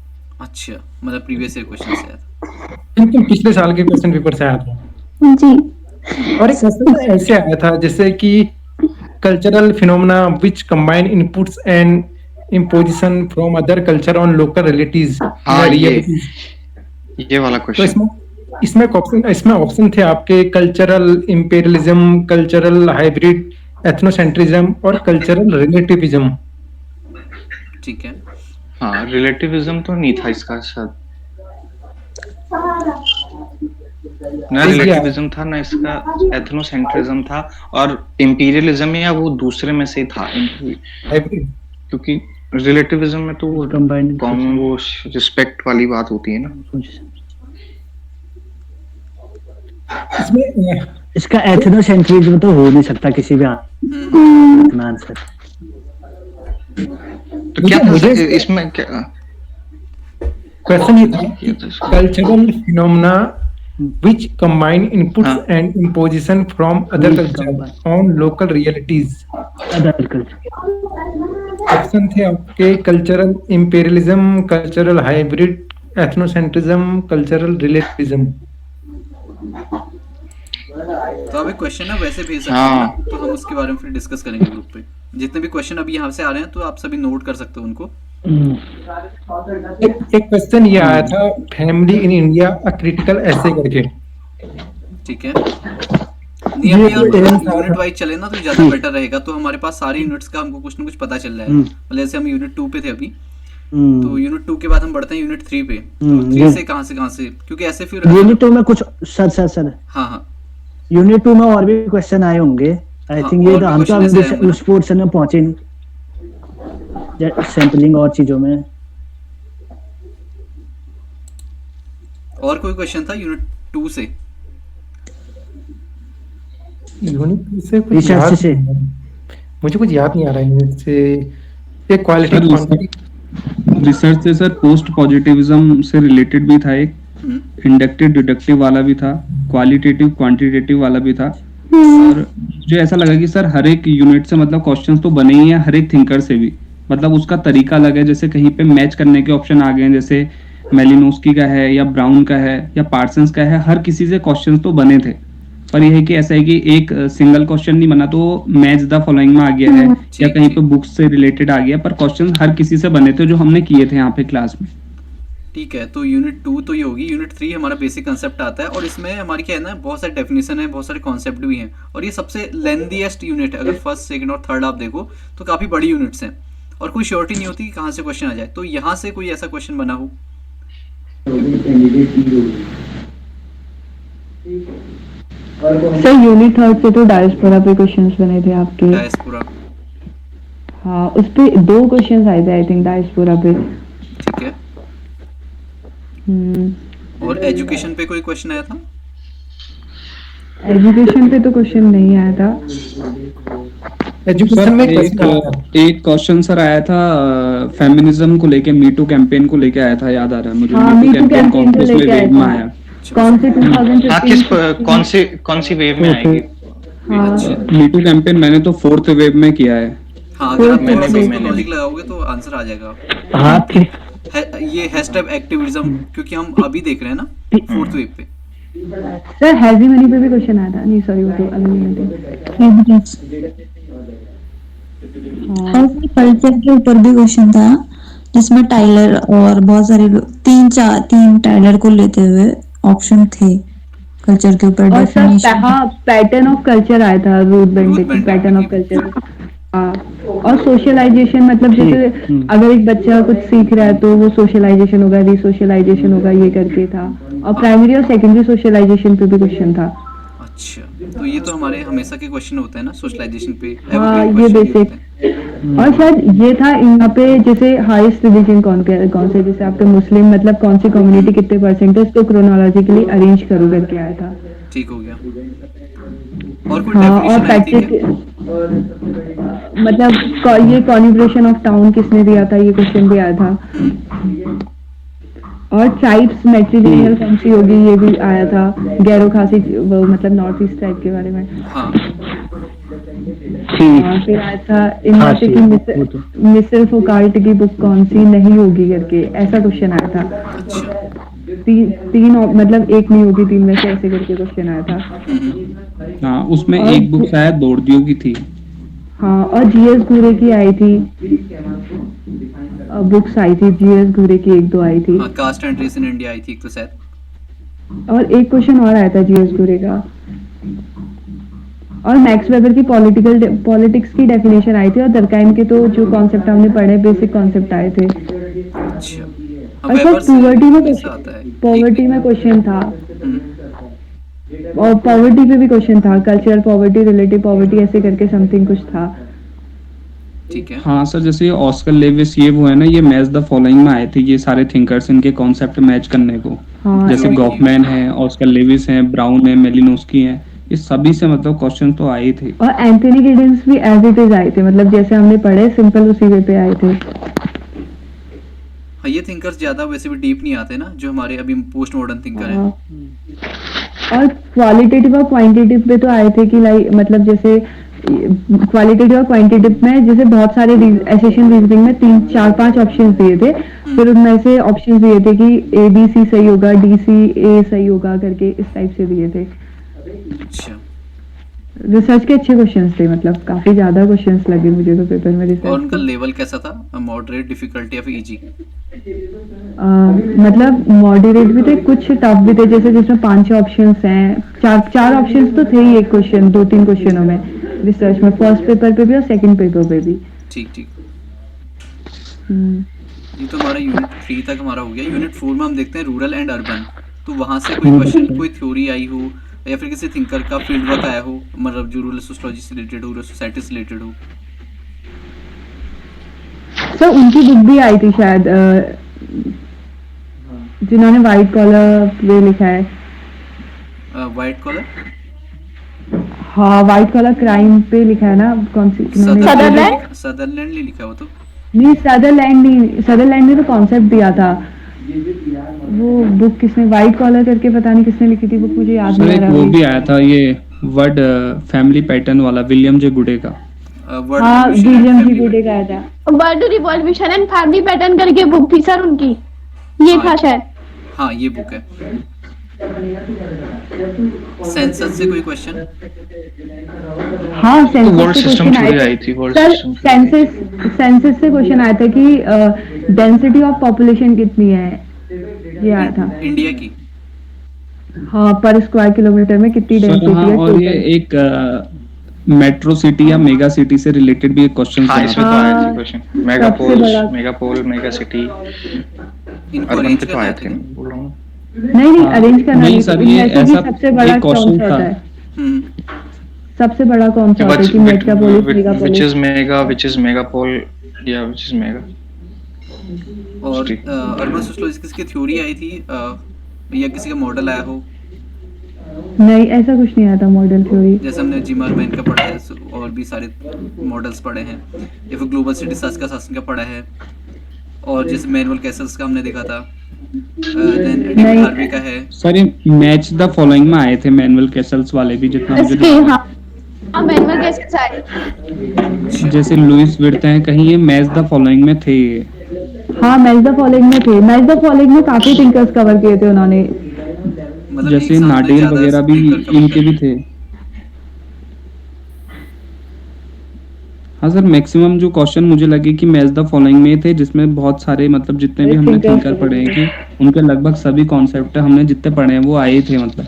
अच्छा, मतलब प्रीवियस ईयर क्वेश्चन से आया था। बिल्कुल पिछले साल के क्वेश्चन पेपर से आया था। जी। और एक क्वेश्चन ऐसे आया था जैसे कि cultural phenomena which combine inputs and imposition from other culture on local relatives. हाँ ये वाला तो क्वेश्चन। इसमें ऑप्शन थे आपके cultural imperialism, cultural hybrid ethnocentrism और कल्चरल रिलेटिविज्म। ठीक है। हाँ रिलेटिविज्म तो नहीं था इसका शायद, ना रिलेटिविज्म था ना इसका एथनोसेंट्रिज्म था, और इंपीरियलिज्म या वो दूसरे में से था, हाइब्रिड। क्योंकि रिलेटिविज्म में तो वो Combined कॉमन वो रिस्पेक्ट वाली बात होती है ना। इसमें इसका एथनोसेंट्रिज्म तो हो नहीं सकता किसी भी आंसर। तो क्या था मुझे इसमें क्या क्वेश्चन ये था ये तो इसका- cultural phenomena which combine inputs and imposition from other cultures on local realities। Other culture. Option थे आपके cultural imperialism, cultural hybrid ethnocentrism, cultural relativism. तो अब एक क्वेश्चन है वैसे भेज सकते हैं हाँ। ना, तो हम उसके बारे में फिर डिस्कस करेंगे ग्रुप पे। जितने भी क्वेश्चन अभी यहाँ से आ रहे हैं तो आप सभी नोट कर सकते हो उनको। एक क्वेश्चन ये आया था family in India a critical ऐसे करके। ठीक है। नहीं अभी हम यूनिट वाइज चले ना तो ज्यादा बेटर रहेगा, तो हमारे पास सारे यूनिट्स का हमको कुछ ना कुछ पता चल रहा है। मतलब जैसे हम यूनिट 2 पे थे अभी, तो यूनिट 2 के बाद हम बढ़ते हैं यूनिट 3 पे। तो 3 से कहाँ से, क्योंकि ऐसे फिर यूनिट 2 में कुछ सर हाँ हाँ यूनिट 2 में और भी क्वेश्चन आए होंगे आई हाँ, थिंक। ये और तो भी हम तो question ऐसे आए होंगे। उस पोर्शन में पहुंचे नहीं, सैंपलिंग और चीजों में। और कोई क्वेश्चन था यूनिट 2 से? यूनिट से कुछ रिसर्च याद से। नहीं आ रहा। मुझे कुछ याद नहीं आ रहा है यूनिट से। एक क्वालिटी सर, क्वांटिटी रिसर्च से सर पोस्ट पॉजिटिविज्म से रिलेटेड भी था, एक इंडक्टिव डिडक्टिव वाला भी था, क्वालिटेटिव क्वांटिटेटिव वाला भी था। और मुझे ऐसा लगा कि सर हर एक यूनिट से मतलब क्वेश्चंस तो बने ही हैं, हर एक थिंकर से भी मतलब उसका तरीका अलग है। जैसे कहीं पे मैच करने के ऑप्शन आ गए हैं, जैसे मेलिनोस्की का है या ब्राउन का है या पार्सन्स का है, हर किसी से क्वेश्चंस तो बने थे। पर यह है कि ऐसा है कि एक सिंगल क्वेश्चन नहीं बना तो मैच द फॉलोइंग में आ गया है या कहीं पे बुक्स से रिलेटेड आ गया, पर क्वेश्चन हर किसी से बने थे जो हमने किए थे यहाँ पे क्लास में। ठीक है। तो यूनिट 2 तो ये होगी। यूनिट 3 हमारा बेसिक कंसेप्ट आता है, और इसमें हमारी क्या है ना, बहुत सारे डेफिनेशन है, बहुत सारे कॉन्सेप्ट भी हैं, और ये सबसे लेंथीएस्ट यूनिट है। अगर फर्स्ट सेकंड और थर्ड आप देखो तो काफी बड़ी यूनिट्स हैं, और कोई श्योरिटी नहीं होती कि कहाँ से क्वेश्चन आ जाए। तो यहाँ से कोई ऐसा क्वेश्चन बना हो? सर यूनिट थर्ड पे तो डायस्पोरा पे क्वेश्चंस बने थे आपके। डायस्पोरा, हाँ उस पे 2 क्वेश्चंस आए थे आई थिंक डायस्पोरा पे। ठीक है। हम्म। और एजुकेशन पे कोई क्वेश्चन आया था? एजुकेशन पे तो क्वेश्चन नहीं आया था। एजुकेशन सर में एक क्वेश्चन सर आया था फेमिनिज्म को लेके, मीटू कैंपेन को लेके आया था, याद आ रहा है मुझे। हाँ, me too Me Too campaign campaign को कौन से लेके आया वेव में था। आया? कौन से 2015 हाँ कौन सी वेव में आएगी? हाँ मीटू कैंपेन मैंने तो 4th वेव में किया है। हाँ, अगर आप मैंने थोड़ा सा भी- उसको मैंने लॉजिक भी। लगाओगे तो आंसर आ जाएगा। हाँ फिर ये हैशटैग एक्टिविज्म, क्योंकि हम अभी देख रहे हैं ना 4th वेव पे। सर हैजी मनी पे भी क्वेश्चन आया था। नहीं सॉरी वो तो अलग नहीं थे। एविडेंस हाँ और कल्चर के ऊपर भी क्वेश्चन था, जिसमें टाइलर और बहुत सारे लोग, तीन टाइलर को लेते हुए ऑप्शन थे कल्चर के ऊपर। और सर डेफिनेशन हाँ पैटर्न ऑफ कल्चर आया था, root bending bending pattern of की। कल्चर। हाँ और सोशलाइजेशन मतलब जैसे अगर एक बच्चा कुछ सीख रहा है तो वो सोशलाइजेशन होगा, रिसोशलाइजेशन होगा, ये करके था। और प्राइमरी और सेकेंडरी सोशलाइजेशन पे भी क्वेश्चन था। अच्छा, तो ये तो हमारे हमेशा के क्वेश्चन होते हैं ना सोशलाइजेशन पे। हाँ evergreen ये question बेसिक। होते हैं। और सर ये था यहाँ पे जैसे हाईएस्ट रिलीजन कौन से, जैसे आपके मुस्लिम मतलब कौन सी कम्युनिटी कितने परसेंट है, उसको क्रोनोलॉजिकली अरेंज करो करके आया था। ठीक हो गया। और कोई हाँ और डेफिनेशन आई थी पैट्रिक क्या? मतलब ये कॉन्ग्रेगेशन ऑफ टाउन किसने दिया था, ये क्वेश्चन भी आया था। और ट्राइब्स मैट्रिलिनियल कौन सी होगी, ये भी आया था। गैरो खासी वो मतलब नॉर्थ ईस्ट टाइप के बारे में। हाँ, और फिर आया था इनमें की मिस्र फोकाल्ट की बुक कौन सी नहीं होगी करके, ऐसा क्वेश्चन आया था। अच्छा, तीन मतलब एक नहीं होगी, 3 में से ऐसे करके क्वेश्चन आया था। हाँ उसमें और एक बुक शायद दौड़दियों की थी। हाँ और जीएस घूरे की आई थी, बुक्स आई थी जीएस घूरे की, 1-2 आई थी। हाँ, caste and race in India आई थी एक तो शायद। और एक क्वेश्चन और आया था जीएस घूरे का। और मैक्स वेबर की पॉलिटिक्स की डेफिनेशन आई थी। और दरकाइम के तो जो कॉन्सेप्ट हमने पढ़े बेसिक कॉन्सेप्ट आए थे। अच्छा, हाँ, और वेबर सर से पॉवर्टी ऐसा आता है। में क्वेश्चन था। हम्म, और पॉवर्टी पे भी क्वेश्चन था, कल्चरल पॉवर्टी, रिलेटिव पॉवर्टी, ऐसे करके समथिंग कुछ था। ठीक है। हाँ सर, जैसे ऑस्कर लेविस ये वो है ना, ये मैच द फॉलोइंग में आए थे, ये सारे थिंकर्स इनके कॉन्सेप्ट मैच करने को। हाँ जैसे जो- गॉफमैन है, ऑस्कर लेविस है, ब्राउन है, मेलिनोस्की है, ये सभी से मतलब क्वेश्चन तो आए थे। और एंथनी गिडेंस भी एज इट इज आए थे, मतलब जैसे हमने पढ़े सिंपल उसी वे पे आए थे। हाँ, ये थिंकर्स ज्यादा वैसे भी डीप नहीं आते ना, जो हमारे अभी पोस्ट मॉडर्न थिंकर हैं। और क्वालिटेटिव और क्वांटिटेटिव पे तो आए थे कि लाइक मतलब जैसे क्वालिटेटिव और क्वांटिटेटिव में जैसे बहुत सारे एसेशन रीजनिंग में 3-4-5 ऑप्शंस दिए थे। फिर उनमें से ऑप्शंस दिए थे कि ABC सही होगा, DC-A सही होगा करके, इस टाइप से दिए थे। अच्छा, रिसर्च के अच्छे क्वेश्चंस थे, मतलब काफी ज्यादा क्वेश्चंस लगे मुझे तो पेपर में और रिसर्च उनका लेवल कैसा था? मॉडरेट, डिफिकल्टी या फिर इजी? मतलब मॉडरेट भी थे, कुछ टफ भी थे, जैसे जिसमें 5-6 ऑप्शंस हैं। चार ऑप्शंस तो थे ही एक क्वेश्चन 2-3 क्वेश्चनों में रिसर्च में, फर्स्ट पेपर पे भी और सेकंड पेपर पे भी। ठीक ठीक। हम्म। ये तो हमारा यूनिट 3 तक हमारा हो गया। यूनिट 4 में हम देखते हैं रूरल एंड अर्बन। तो वहाँ से कोई क्वेश्चन, कोई थ्योरी आई हो या फिर किसी थिंकर का फील्ड वर्क आया हो, मतलब जो रूरल सोशियोलॉजी से रिलेटेड हो, रूरल सोसाइटी से रिलेटेड हो। सर उनकी बुक भी आई थी शायद, जिन्होंने वाइट कॉलर पे लिखा है। वाइट कॉलर, हाँ वाइट कॉलर क्राइम पे लिखा है ना, कौन सी सदरलैंड? सदरलैंड नहीं लिखा हो तो? नहीं सदरलैंड ने तो कॉन्सेप्ट दिया था। वो बुक किसने, वाइट कॉलर करके पता नहीं किसने लिखी थी बुक, मुझे याद सर नहीं आ एक रहा वो अभी। भी आया था, ये वर्ड फैमिली पैटर्न वाला, विलियम जे गुडे का। हाँ विलियम जी गुडे का आया था। Word revolution and family pattern करके बुक थी सर उनकी, ये था शायद। हाँ, ये बुक है। सेंसस से कोई क्वेश्चन? हाँ वर्ल्ड सेंसस से सिस्टम क्वेश्चन थ्योरी आया आई था थी, world sir. System theory. Census से क्वेश्चन आया था कि डेंसिटी ऑफ पॉपुलेशन कितनी है, ये आया था। इंडिया की? हाँ पर स्क्वायर किलोमीटर में कितनी सर डेंसिटी हाँ, है और ये total? एक मेट्रो सिटी या मेगा सिटी से रिलेटेड भी एक क्वेश्चन हाँ इसमें तो आया हाँ, था क्वेश्चन, सबसे बड़ा। मेगा सिटी, इनको अर्बन अरेंज पे तो करना आए आता थे, है? बोल रहा हूँ। नहीं हाँ, अरेंज करना नहीं नहीं, सर, इनमें ये से भी ऐसा सबसे बड़ा एक कौन क्वेश्चन सा था। होता है? सबसे बड़ा कौन सा होता है कि Megapolis which Megapolis is mega, which is megapole, yeah, which is mega. और अर्बन सोशियोलॉजी किसकी थ्योरी आई थी या किसी का मॉडल आया हो? नहीं, ऐसा कुछ नहीं आता मॉडल थ्योरी। जैसे हमने जिमरमैन का पढ़ा है और भी सारे मॉडल्स पढ़े हैं, या फिर ग्लोबल सिटी सर्च का शासन का पढ़ा है, और जैसे मैनुअल कैसल्स का हमने देखा था, देन डेविड हार्वे का है। सर ये मैच द फॉलोइंग में आए थे मैनुअल कैसल्स वाले भी, जितना मुझे इसके हाँ मैनुअल कैसे सारे जैसे लुइस विर्थ हैं, कहीं ये मैच द फॉलोइंग में थे ये। हाँ, मैच द फॉलोइंग में थे। मैच द फॉलोइंग में काफी थिंकर्स कवर किए थे उन्होंने, मतलब जैसे एक साथ में नाडेल ज्यादा वगैरह भी speaker cover इनके भी थे। हाँ सर, मैक्सिमम जो क्वेश्चन मुझे लगे कि मैच द फॉलोइंग में थे, जिसमें बहुत सारे मतलब जितने भी हमने Thinkers थिंकर थे। पढ़े हैं कि उनके लगभग सभी कॉन्सेप्ट हमने जितने पढ़े हैं वो आए थे मतलब।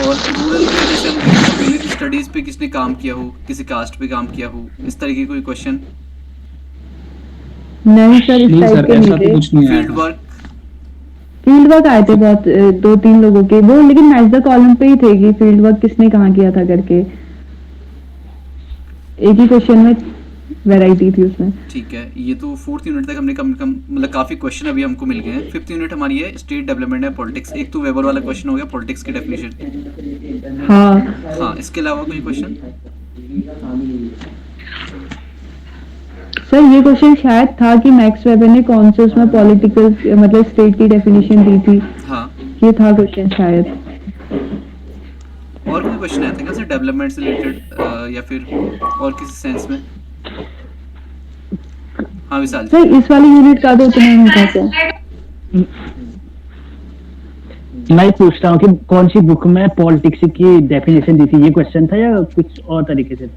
और रूरल में जैसे हम देखते हैं कम्युनिटी स्टडीज पे किसने काम किया हो, किसी कास्ट पे काम किया हो, इस तरीके कोई क्वेश्चन? नहीं सर, इस नहीं टाइप सर, के ऐसा नहीं तो थे। कुछ नहीं आया फील्ड था। वर्क? फील्ड वर्क आए थे बहुत, 2-3 लोगों के वो, लेकिन मैच द कॉलम पे ही थे कि फील्ड वर्क किसने कहाँ किया था करके। एक ही क्वेश्चन में वैरायटी थी उसमें। ठीक है, ये तो 4th यूनिट तक हमने कम मतलब काफी क्वेश्चन अभी हमको मिल गए हैं। 5th यूनिट हमारी है स्टेट डेवलपमेंट एंड पॉलिटिक्स। एक तो वेबर वाला क्वेश्चन हो गया, पॉलिटिक्स की डेफिनेशन। हाँ, हाँ, इसके अलावा कोई क्वेश्चन? सर ये क्वेश्चन शायद था कि मैक्स वेबर ने कौन से उसमें पॉलिटिकल मतलब स्टेट की डेफिनेशन दी थी, हाँ, ये था क्वेश्चन शायद। और कोई क्वेश्चन आया था क्या सर डेवलपमेंट से रिलेटेड या फिर और किसी सेंस में? हाँ विशाल जी। सर इस वाली यूनिट का तो उतना नहीं था सर। मैं पूछता हूँ कि कौन सी बुक में पॉलिटिक्स की डेफिनेशन दी थी, ये क्वेश्चन था या कुछ और तरीके से?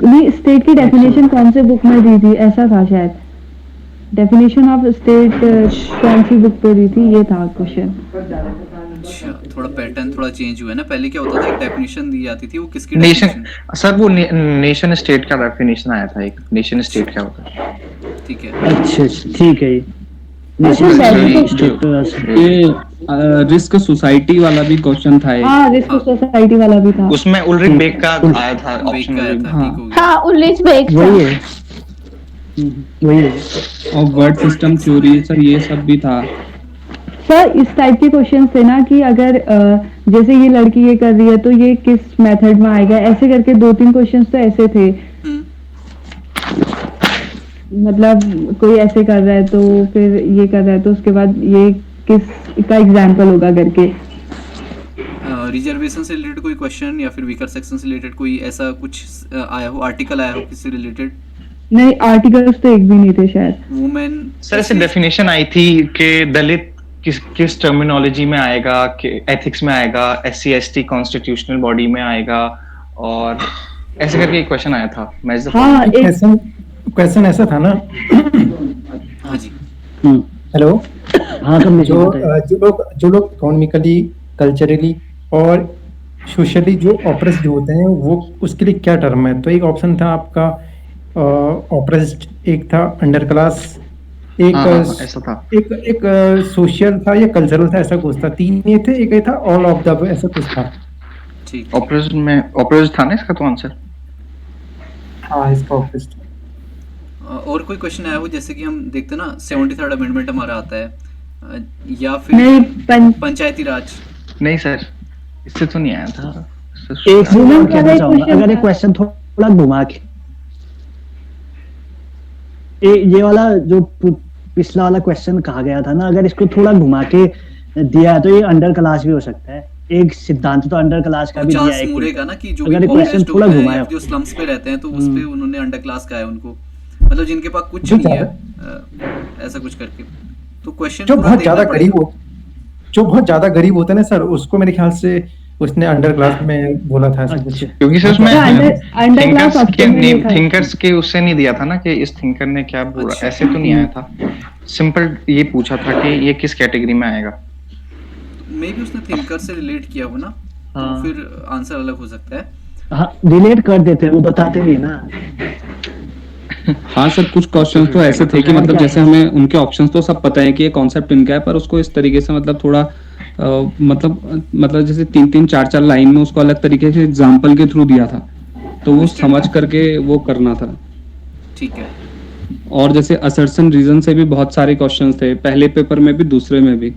नहीं, स्टेट की डेफिनेशन कौन से बुक में दी थी ऐसा था शायद। डेफिनेशन ऑफ स्टेट कौन सी बुक पे दी थी, ये था क्वेश्चन। अच्छा, थोड़ा पैटर्न थोड़ा चेंज हुआ है ना। पहले क्या होता था, एक डेफिनेशन दी जाती थी, वो किसकी नेशन, डेफिनेशन? सर वो नेशन स्टेट का डेफिनेशन आया था, एक नेशन स्टेट क्या होता है। ठीक है, अच्छा ठीक है। अच्छा, ये रिस्क सोसाइटी वाला भी क्वेश्चन था एक। हाँ, रिस्क सोसाइटी वाला भी था। उसमें उल्रिक बेक का आया था बेक ऑप्शन का आया में। था, हाँ। ठीक हो गया। हाँ उल्लेख बेग वही है, वही है। और वर्ड सिस्टम थ्योरी सर, ये सब भी था। सर इस टाइप के क्वेश्चन थे ना कि अगर जैसे ये लड़की ये कर रही है तो ये किस मेथड में आएगा, ऐसे करके 2-3 क्वेश्चंस तो ऐसे थे। मतलब कोई ऐसे कर रहा है तो फिर ये कर रहा है तो उसके बाद ये किस का एग्जाम्पल होगा करके। रिजर्वेशन से रिलेटेड कोई क्वेश्चन या फिर वीकर सेक्शन से रिलेटेड कोई ऐसा कुछ आया हो, आर्टिकल आया हो किससे रिलेटेड? नहीं, आर्टिकल्स तो एक भी नहीं थे शायद। वुमेन सर ऐसे डेफिनेशन आई थी कि दलित किस टर्मिनोलॉजी में आएगा, कि एथिक्स में आएगा, SC ST कॉन्स्टिट्यूशनल बॉडी में आएगा, और ऐसे करके एक क्वेश्चन आया था। हाँ, क्वेश्चन ऐसा था ना। हाँ जी, हेलो। हाँ तो जो लोग इकोनॉमिकली, कल्चरली और सोशली जो ऑप्रेस्ड होते हैं, वो उसके लिए क्या टर्म है? तो एक ऑप्शन था आपका ऑप्रेस्ड, एक था अंडर क्लास, एक ऐसा था। एक सोशल था या कल्चरल था, ऐसा कुछ था। 3 ये थे, एक ये था ऑल ऑफ द, ऐसा कुछ था। ठीक। ऑप्रेस्ड था ना इसका तो आंसर। हाँ, इसका ऑप्रेस्ड। और कोई क्वेश्चन आया हो, जैसे कि हम देखते हैं ना 73rd अमेंडमेंट हमारा आता है, या फिर नहीं, पंचायती राज? नहीं सर, इससे तो नहीं आया था। एक चीज और कहना चाहूंगा, अगर एक क्वेश्चन थोड़ा घुमा के, ये वाला जो पिछला वाला क्वेश्चन कहा गया था ना, अगर इसको थोड़ा घुमा के दिया है तो ये अंडर क्लास भी हो सकता है। एक सिद्धांत तो अंडर क्लास का भी दिया है मुरे का ना, कि जो अगर क्वेश्चन थोड़ा घुमाया, जो स्लम्स पे रहते हैं तो उस पे उन्होंने अंडर क्लास का है उनको, मतलब जिनके पास कुछ नहीं है, ऐसा कुछ करके। तो क्वेश्चन जो बहुत ज्यादा गरीब होते हैं ना सर, उसको मेरे ख्याल से उसने अंडर क्लास में बोला था ऐसा कुछ। क्योंकि सर उसमें अंडर क्लास थिंकर्स के उससे नहीं दिया था ना कि इस थिंकर ने क्या बोला, ऐसे तो नहीं आया था। सिंपल ये पूछा था कि ये किस कैटेगरी में आएगा। मे बी उसने थिंकर से रिलेट किया हो ना, तो फिर आंसर अलग हो सकता है। हाँ, रिलेट कर देते हैं, वो बताते भी ना। हाँ सर, कुछ क्वेश्चंस तो ऐसे थे कि मतलब जैसे हमें उनके ऑप्शंस तो सब पता है कि ये कॉन्सेप्ट इनका है, पर उसको इस तरीके से मतलब थोड़ा मतलब जैसे 3-3 4-4 लाइन में उसको अलग तरीके से एग्जाम्पल के थ्रू दिया था, तो वो समझ करके वो करना था। ठीक है। और जैसे असर्शन रीजन से भी बहुत सारे क्वेश्चंस थे, पहले पेपर में भी दूसरे में भी,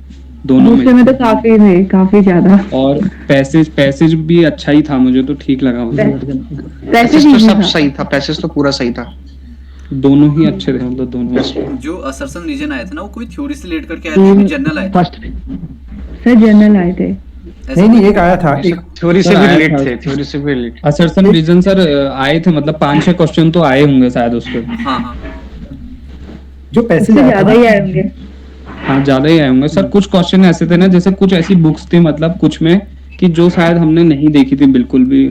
दोनों दूसरे में तो काफी थे, काफी ज्यादा। और पैसेज भी अच्छा ही था, मुझे तो ठीक लगा मुझे। पैसेज पैसेज तो easy सब था। सही था, पैसेज तो पूरा सही था। दोनों ही अच्छे थे, मतलब दोनों। जो असर्शन रीजन आया था ना, वो कोई थ्योरी से रिलेट करके आया था, कोई जनरल आया था? फर्स्ट सर जनरल आए थे। ऐसा नहीं कोई- एक आया था, एक थ्योरी से सर, भी आया रिलेट था। थे, थ्योरी से भी रिलेट। असर्शन रीजन सर आए थे, मतलब 5-6 क्वेश्चन तो आए होंगे शायद उसके। हाँ हाँ। जो पैसेज इससे आया ज्यादा था ही आए होंगे। हाँ, ज्यादा ही आए होंगे सर। कुछ क्वेश्चन ऐसे थे ना, जैसे कुछ ऐसी बुक्स थी मतलब कुछ में, कि जो शायद हमने नहीं देखी थी बिल्कुल भी,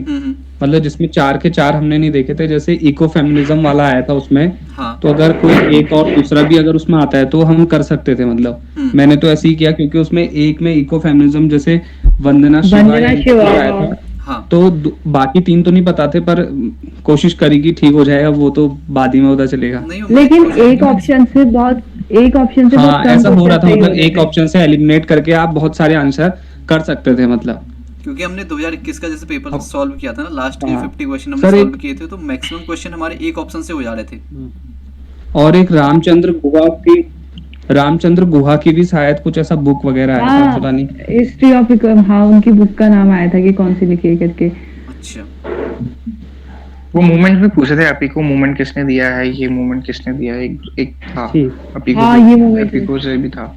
मतलब जिसमें 4 के 4 हमने नहीं देखे थे। जैसे इको फेमिनिज्म वाला आया था उसमें, हाँ। तो अगर कोई एक और दूसरा भी अगर उसमें आता है तो हम कर सकते थे, मतलब मैंने तो ऐसे ही किया, क्योंकि उसमें एक में इको फेमिनिज्म जैसे वंदना शिवा वंदना या शिवा, आया था, हाँ। तो बाकी 3 तो नहीं पता थे, पर कोशिश करी कि ठीक हो जाएगा, वो तो बाद ही में पता चलेगा। नहीं, वो लेकिन कोशिश- एक ऑप्शन से बहुत हाँ, कम ऐसा हो रहा था, question मतलब सही हो एक रहे थे। ऑप्शन से एलिमिनेट करके आप बहुत सारे आंसर कर सकते थे, मतलब। क्योंकि हमने 2021 का जैसे पेपर सॉल्व किया था ना, लास्ट के हाँ। 50 क्वेश्चन हमने सर, सॉल्व एक- किए थे, तो मैक्सिमम क्वेश्चन हमारे एक ऑप्शन से हो जा रहे थे। और एक रामचंद्र गुहा की भी शायद कुछ ऐसा बुक वगैरह आया था, हाँ, पता नहीं। हिस्ट्री ऑफ हाँ, उनकी बुक का नाम आया था कि कौन सी लिखी है करके। अच्छा। वो मूवमेंट भी पूछे थे, एपिको मूवमेंट किसने दिया है, ये मूवमेंट किसने दिया है, एक था एपिको। हाँ, ये movement एपिको से भी था।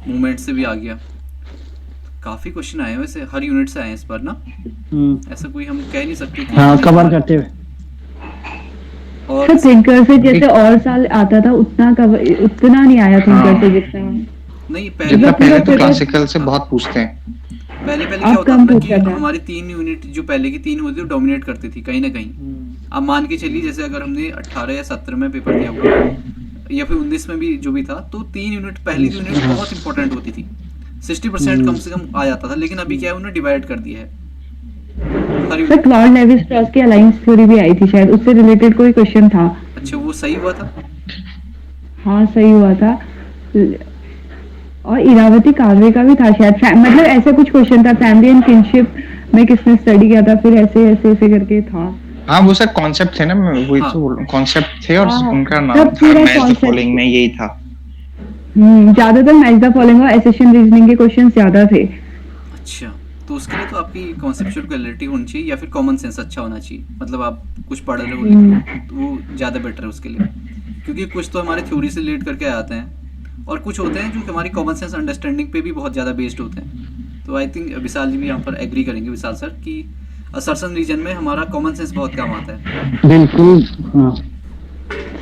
मूवमेंट से भी आ गया। काफी क्वेश्चन आए हैं वैसे, हर यूनिट से आए हैं इस बार ना, ऐसा कोई हम कह नहीं सकते कि हाँ कवर करते हुए। और सर थिंकर से जैसे और साल आता था उतना नहीं आया थिंकर से जितना। नहीं, जितना पहले पहले तो पेपर- क्लासिकल से बहुत पूछते हैं। पहले क्या अब होता कम था ना कि पूछा था। हमारी 3 यूनिट जो पहले की 3 होती थी, डोमिनेट करती थी कहीं ना कहीं। अब मान के चलिए, जैसे अगर हमने 18 या 17 में पेपर दिया होगा, या फिर 19 में भी जो भी था, तो 3 यूनिट, पहली यूनिट बहुत इंपॉर्टेंट होती थी, 60% कम से कम आ जाता था। लेकिन अभी क्या है, उन्होंने डिवाइड कर दिया है हर सर यूनिट। क्लॉड लेवी स्ट्रॉस की अलाइंस थ्योरी भी आई थी शायद, उससे रिलेटेड कोई क्वेश्चन था। अच्छा, वो सही हुआ था? हाँ सही हुआ था। और इरावती कार्वे का भी था शायद, मतलब ऐसा कुछ क्वेश्चन था, फैमिली एंड किनशिप में किसने स्टडी किया था, फिर ऐसे ऐसे ऐसे करके था। हाँ, वो सर कॉन्सेप्ट थे ना, मैं वही हाँ। तो बोल रहा हूँ, कॉन्सेप्ट थे और हाँ, उनका नाम सब था पूरा मैच द concept- फॉलोइंग में, यही था। ज्यादातर मैच द फॉलोइंग और एसेशन रीजनिंग के क्वेश्चन ज्यादा थे। अच्छा, तो उसके लिए तो आपकी कॉन्सेप्चुअल क्लैरिटी होनी चाहिए, या फिर कॉमन सेंस अच्छा होना चाहिए। मतलब आप कुछ पढ़ रहे हो, लिख रहे हो, तो वो ज़्यादा बेटर है उसके लिए। क्योंकि कुछ तो हमारे थ्योरी से रिलेट करके आते हैं, और कुछ होते हैं जो कि हमारी कॉमन सेंस अंडरस्टैंडिंग पे भी बहुत ज़्यादा बेस्ड होते हैं। तो आई थिंक विशाल जी भी यहाँ पर एग्री करेंगे, विशाल सर, कि असर्शन रीजन में हमारा कॉमन सेंस बहुत काम आता है। बिल्कुल हाँ।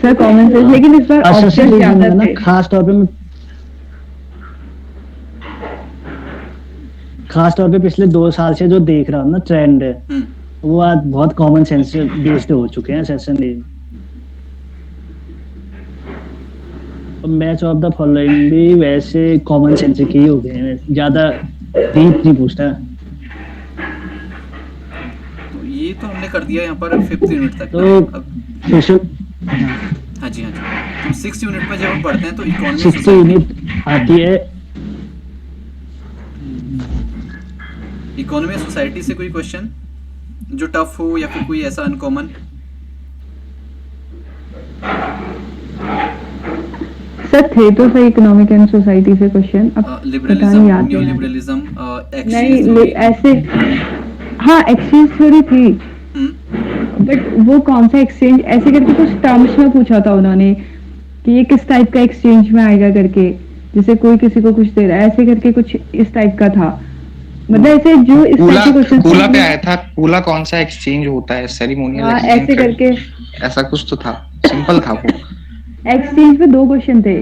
सर कॉमन सेंस, लेकिन इस बार असर्शन ऑप्शन रीजन ज्यादा में ना थे। खास तौर पे पिछले 2 साल से जो देख रहा हूँ ना ट्रेंड, वो आज बहुत कॉमन सेंस बेस्ड हो चुके हैं session reason. Match of the following भी वैसे कॉमन सेंस के ही हो गए हैं, ज्यादा डीप नहीं पूछता। तो ये तो हमने कर दिया यहाँ पर 5th यूनिट तक। तो अब सोशल हाँ जी, हाँ जी। तो 6th यूनिट में जब हम पढ़ते हैं तो इकोनॉमी 6th यूनिट आती है। इकोनॉमी सोसाइटी से कोई क्वेश्चन जो टफ हो, या फिर कोई ऐसा अनकॉमन? सर थे तो सही इकोनॉमिक एंड सोसाइटी से क्वेश्चन, अब पता नहीं लिबरलिज्म, याद न्यू नहीं आ लिबरलिज्म, रहा। नहीं ऐसे, हाँ एक्सचेंज थ्योरी थी, बट वो कौन सा एक्सचेंज, ऐसे करके कुछ टर्म्स में पूछा था उन्होंने कि ये किस टाइप का एक्सचेंज में आएगा करके, जैसे कोई किसी को कुछ दे रहा है, ऐसे करके कुछ इस टाइप का था। मतलब ऐसे जो इस टाइप के क्वेश्चन कूला पे आया था, कूला कौन सा एक्सचेंज होता है, सेरेमोनियल हाँ एक्सचेंज ऐसे करके ऐसा कुछ तो था, सिंपल था वो। एक्सचेंज पे 2 क्वेश्चन थे।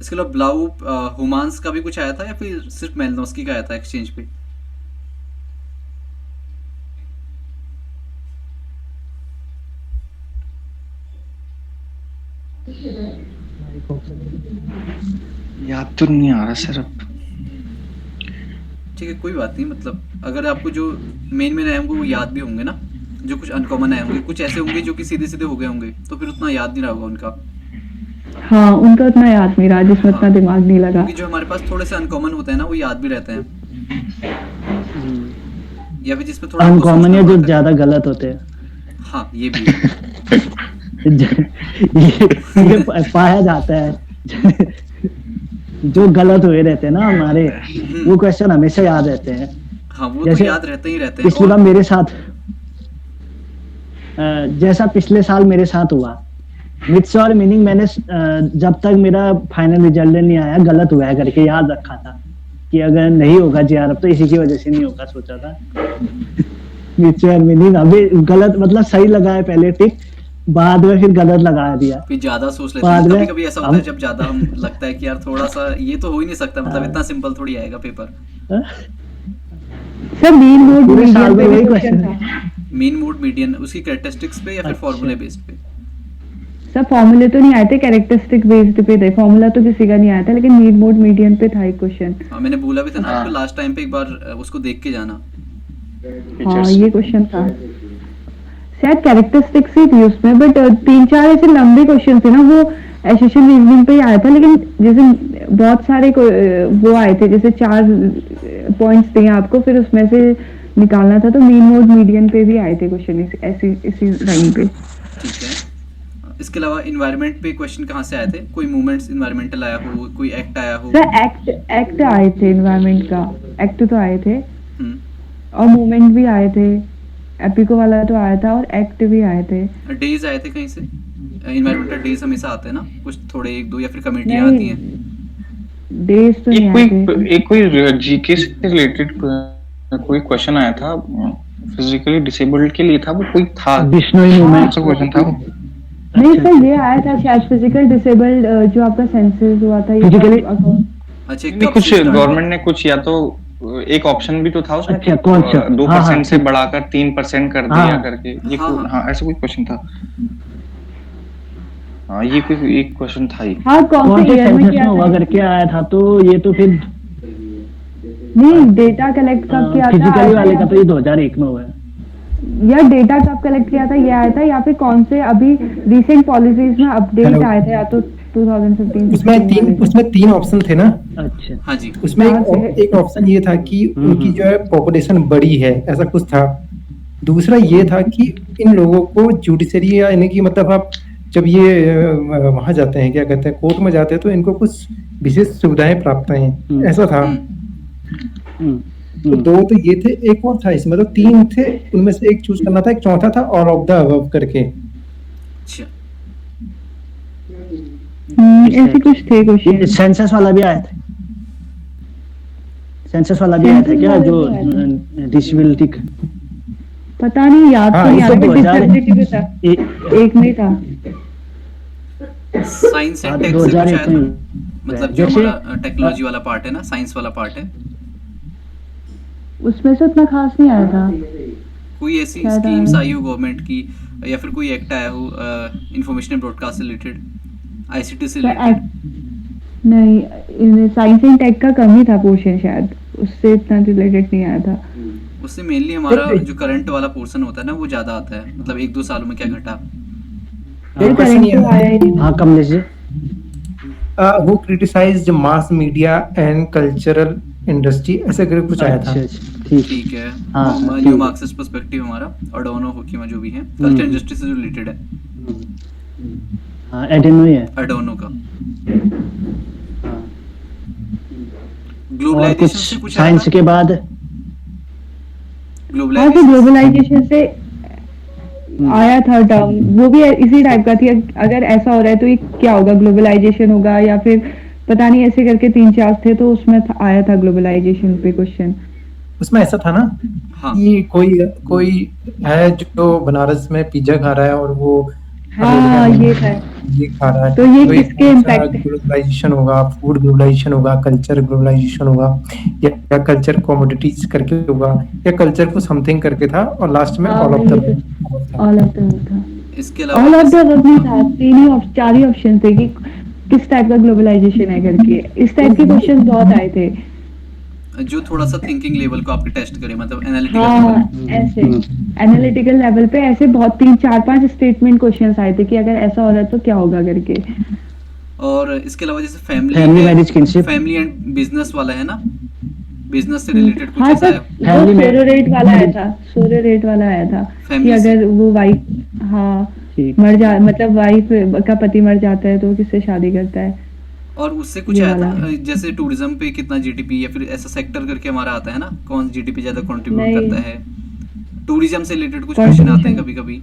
इसके अलावा ब्लाउ हुमांस का भी कुछ आया था, या फिर सिर्फ मेलनोस्की का आया था एक्सचेंज पे? याद तो नहीं आ रहा सर अब। ठीक है, कोई बात नहीं। मतलब अगर आपको जो मेन आए होंगे वो याद भी होंगे ना, जो कुछ अनकॉमन आए होंगे, कुछ ऐसे होंगे जो कि सीधे सीधे हो गए होंगे, तो फिर उतना याद नहीं रहा होगा उनका। हाँ उनका उतना याद नहीं रहा, जिसमें उतना दिमाग नहीं लगा। क्योंकि जो हमारे पास थोड़े से अनकॉमन होते हैं ना वो याद भी रहते हैं, या फिर जिसमें थोड़ा हमको अनकॉमन सोचना या जो पड़ता है। ज्यादा गलत होते हैं। हाँ ये भी है। ये पाया जाता है। जो गलत हुए रहते हैं ना हमारे, वो क्वेश्चन हमेशा याद रहते हैं। हाँ वो तो जैसे याद रहते ही रहते हैं। पिछली बार मेरे साथ जैसा पिछले साल मेरे साथ हुआ, मिथ्स और मीनिंग मैंने जब तक मेरा फाइनल रिजल्ट नहीं आया गलत हुआ है करके याद रखा था कि अगर नहीं होगा जीआरएफ तो इसी की वजह से नहीं होगा, सोचा था। मिथ्स और मीनिंग अभी गलत मतलब सही लगा है पहले टिक, बाद में फिर गलत लगा दिया। फिर ज्यादा सोच लेते बाद हैं, में कभी कभी ऐसा होता है जब ज्यादा हम लगता है कि यार थोड़ा सा ये तो हो ही नहीं सकता, मतलब इतना सिंपल थोड़ी आएगा पेपर। सर मीन मोड पूरे साल मीडियन में पे वही भी क्वेश्चन क्वेश्चन था। मीन मोड मीडियन उसकी कैरेक्टरिस्टिक्स पे या फिर अच्छा। फॉर्मूले बेस्ड पे? सर फॉर्मूले तो नहीं आए थे, कैरेक्टरिस्टिक बेस्ड पे थे। फॉर्मूला तो किसी का नहीं आया था, लेकिन मीन मोड मीडियन पे था एक क्वेश्चन। हाँ मैंने बोला भी था ना हाँ। आपको लास्ट टाइम पे, एक बार उसको देख के जाना। हाँ ये क्वेश्चन था, शायद कैरेक्टरिस्टिक्स ही थी उसमें, बट 3-4 ऐसे लंबे क्वेश्चन थे ना, वो एसोसिएशन रीजनिंग पे ही आया था। लेकिन जैसे बहुत सारे वो आए थे, जैसे 4 पॉइंट्स थे आपको, फिर उसमें से निकालना था, तो मीन मोड मीडियन पे भी आए थे क्वेश्चन इसी लाइन पे। ठीक है, इसके अलावा इन्वायरमेंट पे क्वेश्चन कहाँ से आए थे? कोई मूवमेंट्स इन्वायरमेंटल आया हो, कोई एक्ट आया हो? सर एक्ट आए थे, इन्वायरमेंट का एक्ट तो आए थे, हम्म, और मूवमेंट भी आए थे, एपिको वाला तो आया था, और एक्ट भी आए थे। डेज आए थे कहीं से? इन्वायरमेंटल डेज हमेशा आते हैं ना, कुछ थोड़े 1-2 या फिर कमेटियाँ आती हैं। डेज तो नहीं आए थे। एक कोई जीके से रिलेटेड कोई क्वेश्चन आया था, फिजिकली डिसेबल्ड के लिए था, वो कोई था, बिश्नोई कौन मूवमेंट। सा क्वेश्चन था वो? नहीं सर ये आया था शायद, फिजिकल डिसेबल्ड जो आपका सेंसेस हुआ था, ये Physically- अच्छा एक नहीं, कब कुछ से start गवर्नमेंट ने कुछ, या तो एक ऑप्शन भी तो था उसमें अच्छा, कौन सा? 2% हाँ, से बढ़ाकर 3% कर दिया हाँ। करके, ये हाँ, हाँ। हाँ ऐसा कोई क्वेश्चन था। हाँ ये कोई एक क्वेश्चन था ही। हाँ कौन कौन से से ईयर में सेंसस किया में हुआ था? करके आया था, तो ये तो फिर नहीं डेटा कलेक्ट कब किया था? फिजिकली वाले का आया तो ये 2001 में हुआ है। था, या डेटा कब कलेक्ट किया था ये आया था, या फिर कौन से अभी रिसेंट पॉलिसीज में अपडेट Hello? आए थे, या तो 2015 उसमें 3 ऑप्शन थे ना। अच्छा, हाँ जी। उसमें एक ऑप्शन ये था कि उनकी जो है पॉपुलेशन बड़ी है, ऐसा कुछ था। दूसरा ये था कि इन लोगों को जुडिशरी या यानी कि मतलब आप जब ये वहां जाते हैं, क्या कहते हैं, कोर्ट में जाते हैं, तो इनको कुछ विशेष सुविधाएं प्राप्त हैं, ऐसा था। तो 2 तो ये थे, एक और था इसमें, तो 3 थे, उनमें से एक चूज करना था। एक चौथा था ऑल ऑफ द अबव करके। अच्छा ऐसे कुछ थे क्वेश्चन। सेंसस वाला भी आया था, सेंसस वाला भी आया था Census क्या, वाला जो भी आया डिसेबिलिटी पता नहीं, याद हाँ, तो नहीं आ ये रहा, तो बट 2000 डिसेबिलिटी भी था, एक में था। साइंस एंड टेक से कुछ 2001 आया था, में मतलब जो जैसे- हमारा टेक्नोलॉजी वाला पार्ट है ना, साइंस वाला पार्ट है, उसमें से उतना खास नहीं आया था। कोई ऐसी शायद स्कीम्स आया। आई हो गवर्नमेंट की, या फिर कोई एक्ट आया हो इंफॉर्मेशन एंड ब्रॉडकास्ट से रिलेटेड, आईसीटी से तो रिलेटेड? नहीं, साइंस एंड टेक का कम ही था पोर्शन, शायद उससे इतना रिलेटेड नहीं आया था। उससे मेनली हमारा जो करंट वाला पोर्शन होता है ना वो ज्यादा आता है, मतलब 1-2 सालों में क्या घटा। एक क्वेश्चन करंट ये तो आया ही नहीं। हाँ Kamlesh ji. Who criticised mass media and cultural industry, ऐसे करके कुछ आया था। अच्छा अच्छा, ठीक ठीक है, हाँ, हाँ, न्यू ठीक। मार्क्सिस्ट पर्सपेक्टिव हमारा अडोनो होकीमा जो भी है, कल्चर इंडस्ट्री से जो रिलेटेड है, हाँ एडेनो ही है। अडोनो का। हाँ। और ग्लोबलाइजेशन कुछ से कुछ साइंस के बाद हाँ तो ग्लोबलाइजेशन ग्लोबलाइजेशन से आया था टर्म, वो भी इसी टाइप का थी। अगर ऐसा हो रहा है तो ये क्या होगा, ग्लोबलाइजेशन होगा, या फिर पता नहीं, ऐसे करके 3-4 थे, तो उसमें आया था ग्लोबलाइजेशन पे क्वेश्चन। उसमें ऐसा था ना हाँ कि कोई है जो बनारस में पिज्जा खा रहा है और वो हाँ ये था। ये खा रहा है, तो ये एक किसके कौन सा impact है? ग्लोबलाइजेशन होगा, फूड ग्लोबलाइजेशन होगा, कल्चर ग्लोबलाइजेशन होगा, या कल्चर कमोडिटीज करके होगा, या कल्चर को समथिंग करके था, और लास्ट में हाँ, all of the all of the था। इसके ऑल ऑफ अलावा द अबव नहीं था, 4 ही ऑप्शन थे कि किस टाइप का ग्लोबलाइजेशन है करके। इस टाइप के क्वेश्चन बहुत आए थे। जो थोड़ा सा थिंकिंग लेवल को आपके टेस्ट करे, मतलब एनालिटिकल हाँ ऐसे एनालिटिकल लेवल पे ऐसे बहुत 3-4-5 स्टेटमेंट क्वेश्चंस आए थे कि अगर ऐसा हो रहा है तो क्या होगा करके। और इसके अलावा जैसे family family marriage kinship, family and business वाला है ना, बिजनेस से रिलेटेड कुछ हाँ ऐसा सर, है। फैमिली में सोरोरेट वाला आया था, सोरोरेट वाला आया था कि फैमिली से- अगर वो वाइफ, हाँ, ठीक। मर जा मतलब वाइफ का पति मर जाता है तो वो किससे शादी करता है। और उससे कुछ ये आया था वाला। जैसे टूरिज्म पे कितना जीडीपी, या फिर ऐसा सेक्टर करके हमारा आता है ना, कौन जीडीपी ज्यादा कंट्रीब्यूट नहीं। करता है, टूरिज्म से रिलेटेड कुछ क्वेश्चन आते हैं कभी कभी।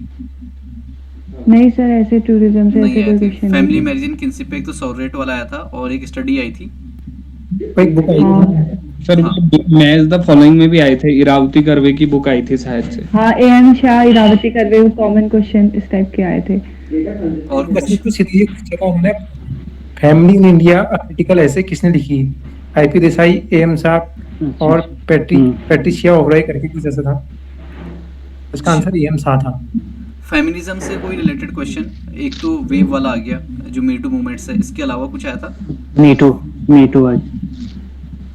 नहीं सर, ऐसे टूरिज्म से नहीं ऐसे आए कोई थे। क्वेश्चन फैमिली नहीं। मैरिज इन किनशिप पे एक तो सॉर्रेट वाला आया था और एक स्टडी आई थी। एक बुक आई थी। सर मैच द फॉलोइंग में भी आए थे, इरावती कर्वे की बुक आई थी शायद से। हाँ, एएन शाह, इरावती कर्वे, वो कॉमन क्वेश्चन इस टाइप के आए थे। और कुछ कुछ ये जगह उन्होंने फैमिली इन इंडिया आर्टिकल ऐसे किसने लिखी, आईपी देसाई, एएम साहब और पैट्रिशिया ओबराय करके कुछ ऐसा था। उसका आंसर एएम साहब था। फेमिनिज्म से कोई रिलेटेड क्वेश्चन, एक तो वेव वाला आ गया जो मी टू मूवमेंट से, इसके अलावा कुछ आया था? मी टू आज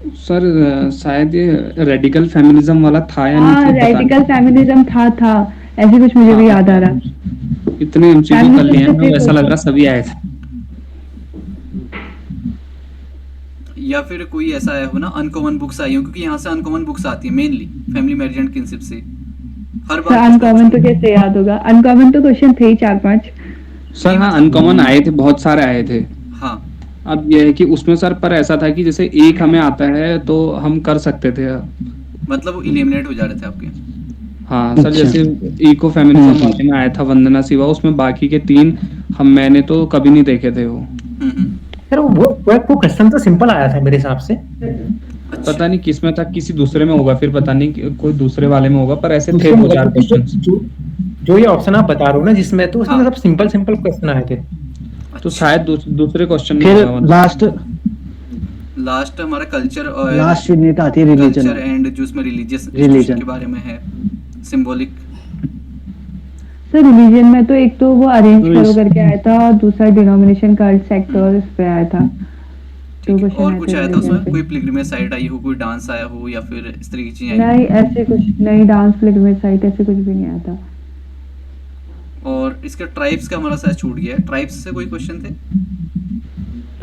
सर शायद ये रेडिकल फेमिनिज्म वाला था या हाँ, नहीं था, पता रेडिकल फेमिनिज्म था, ऐसे कुछ मुझे भी याद आ रहा। नहीं। इतने एमसीक्यू कर लिए हैं ना, ऐसा लग रहा सभी आए थे। या फिर कोई ऐसा आया हो ना, अनकॉमन बुक्स आई हो, क्योंकि यहाँ से अनकॉमन बुक्स आती है mainly family marriage and kinship से हर सर बार। अनकॉमन तो कैसे याद होगा, अनकॉमन तो क्वेश्चन थे ही 4-5। सर हाँ, अनकॉमन आए थे, बहुत सारे आए थे। हाँ, अब ये है कि उसमें सर पर ऐसा था कि जैसे एक हमें आता है तो हम कर सकते थे। मतलब वो इलिमिनेट हो जा रहे थे आपके। हाँ सर, अच्छा। जैसे इको फेमिनिज्म वाले में आया था वंदना सिवा, उसमें बाकी के 3 मैंने तो कभी नहीं देखे थे वो। सर वो क्वेश्चन तो सिंपल आया था मेरे हिसाब से। पता नहीं किस में था, किसी दूसरे में होगा, फिर पता नहीं कोई दूसरे वाले में होगा, पर ऐसे थे 2-4 क्वेश्चन। जो ये ऑप्शन आप बता रहे हो ना जिसमें, तो उसमें हाँ। सब सिंपल क्वेश्चन आए थे। तो शायद दूसरे क्वेश्चन में फिर होगा मतलब। लास्ट हमारा कल्चर और लास्ट यूनिट आती है कल्चर रिलीजन। एंड जो उसमें रिलीजियस Religion। के बारे में है, सिंबॉलिक। सर रिलीजन में तो एक तो वो अरेंज तो करो इस- करके आया था, और दूसरा डिनोमिनेशन कल्ट सेक्टर इस पे आया था। ठीक है, question और आए कुछ थे आया था religion उसमें? पे। कोई पिलग्रिमेज साइट आई हो, कोई डांस आया हो, या फिर इस तरह की चीजें आई हो? नहीं, ऐसे कुछ नहीं, डांस पिलग्रिमेज साइट ऐसे कुछ भी नहीं आया था। और इसका ट्राइब्स का हमारा शायद छूट गया है, ट्राइब्स से कोई क्वेश्चन थे?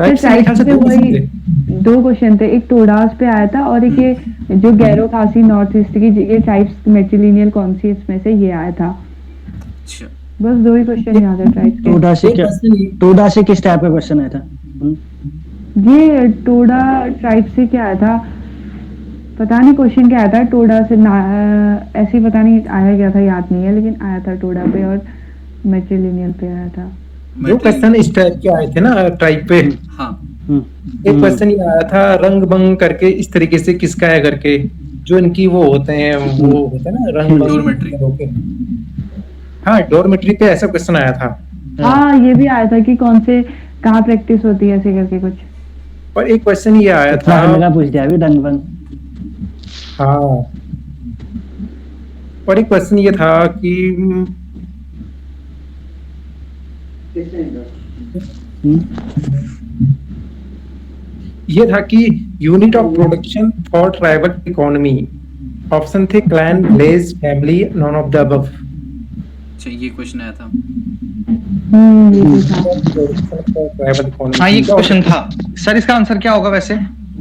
राइट, सर, मेरे ख्याल से ट्राइब्स दो पे क्वेश्चन वही थे। 2 क्वेश्चन थे, एक टोडास पे आया था और एक ये जो गैरो खासी नॉर्थ ईस्ट की ये ट्राइब्स मेट्रिलिनियल कौन सी इसमें से ये आया था। अच्छा, बस 2 ही क्वेश्चन याद है ट्राइब्स के। टोडा से एक क्या, question ये- टोडा से किस टाइप का क्वेश्चन आया था? ये टोडा ट्राइब से क्या आया था, पता नहीं क्वेश्चन क्या आया था। टोडा से ऐसे ही पता नहीं आया क्या था, याद नहीं है, लेकिन आया था टोडा पे और मेट्रिलिनियल पे आया था। जो क्वेश्चन इस टाइप के आए थे ना ट्राइब पे, हाँ, एक क्वेश्चन ये आया था रंग बंग करके, इस तरीके से किसका है करके, जो इनकी वो होते हैं, वो होते हैं ना रंग Dormitory। बंग। हाँ, डोरमेट्री पे ऐसा क्वेश्चन आया था। हाँ, ये भी आया था कि कौन से कहाँ प्रैक्टिस होती है ऐसे करके कुछ। और एक क्वेश्चन ये आया था, मेरा पूछ दिया अभी डंग बंग। हाँ, और एक क्वेश्चन ये था कि ये था कि unit of production for tribal economy, option थे clan, village, family, none of the above. अच्छा, ये क्वेश्चन आया था। ये भी था। Tribal economy. हाँ, ये क्वेश्चन था सर। इसका आंसर क्या होगा वैसे?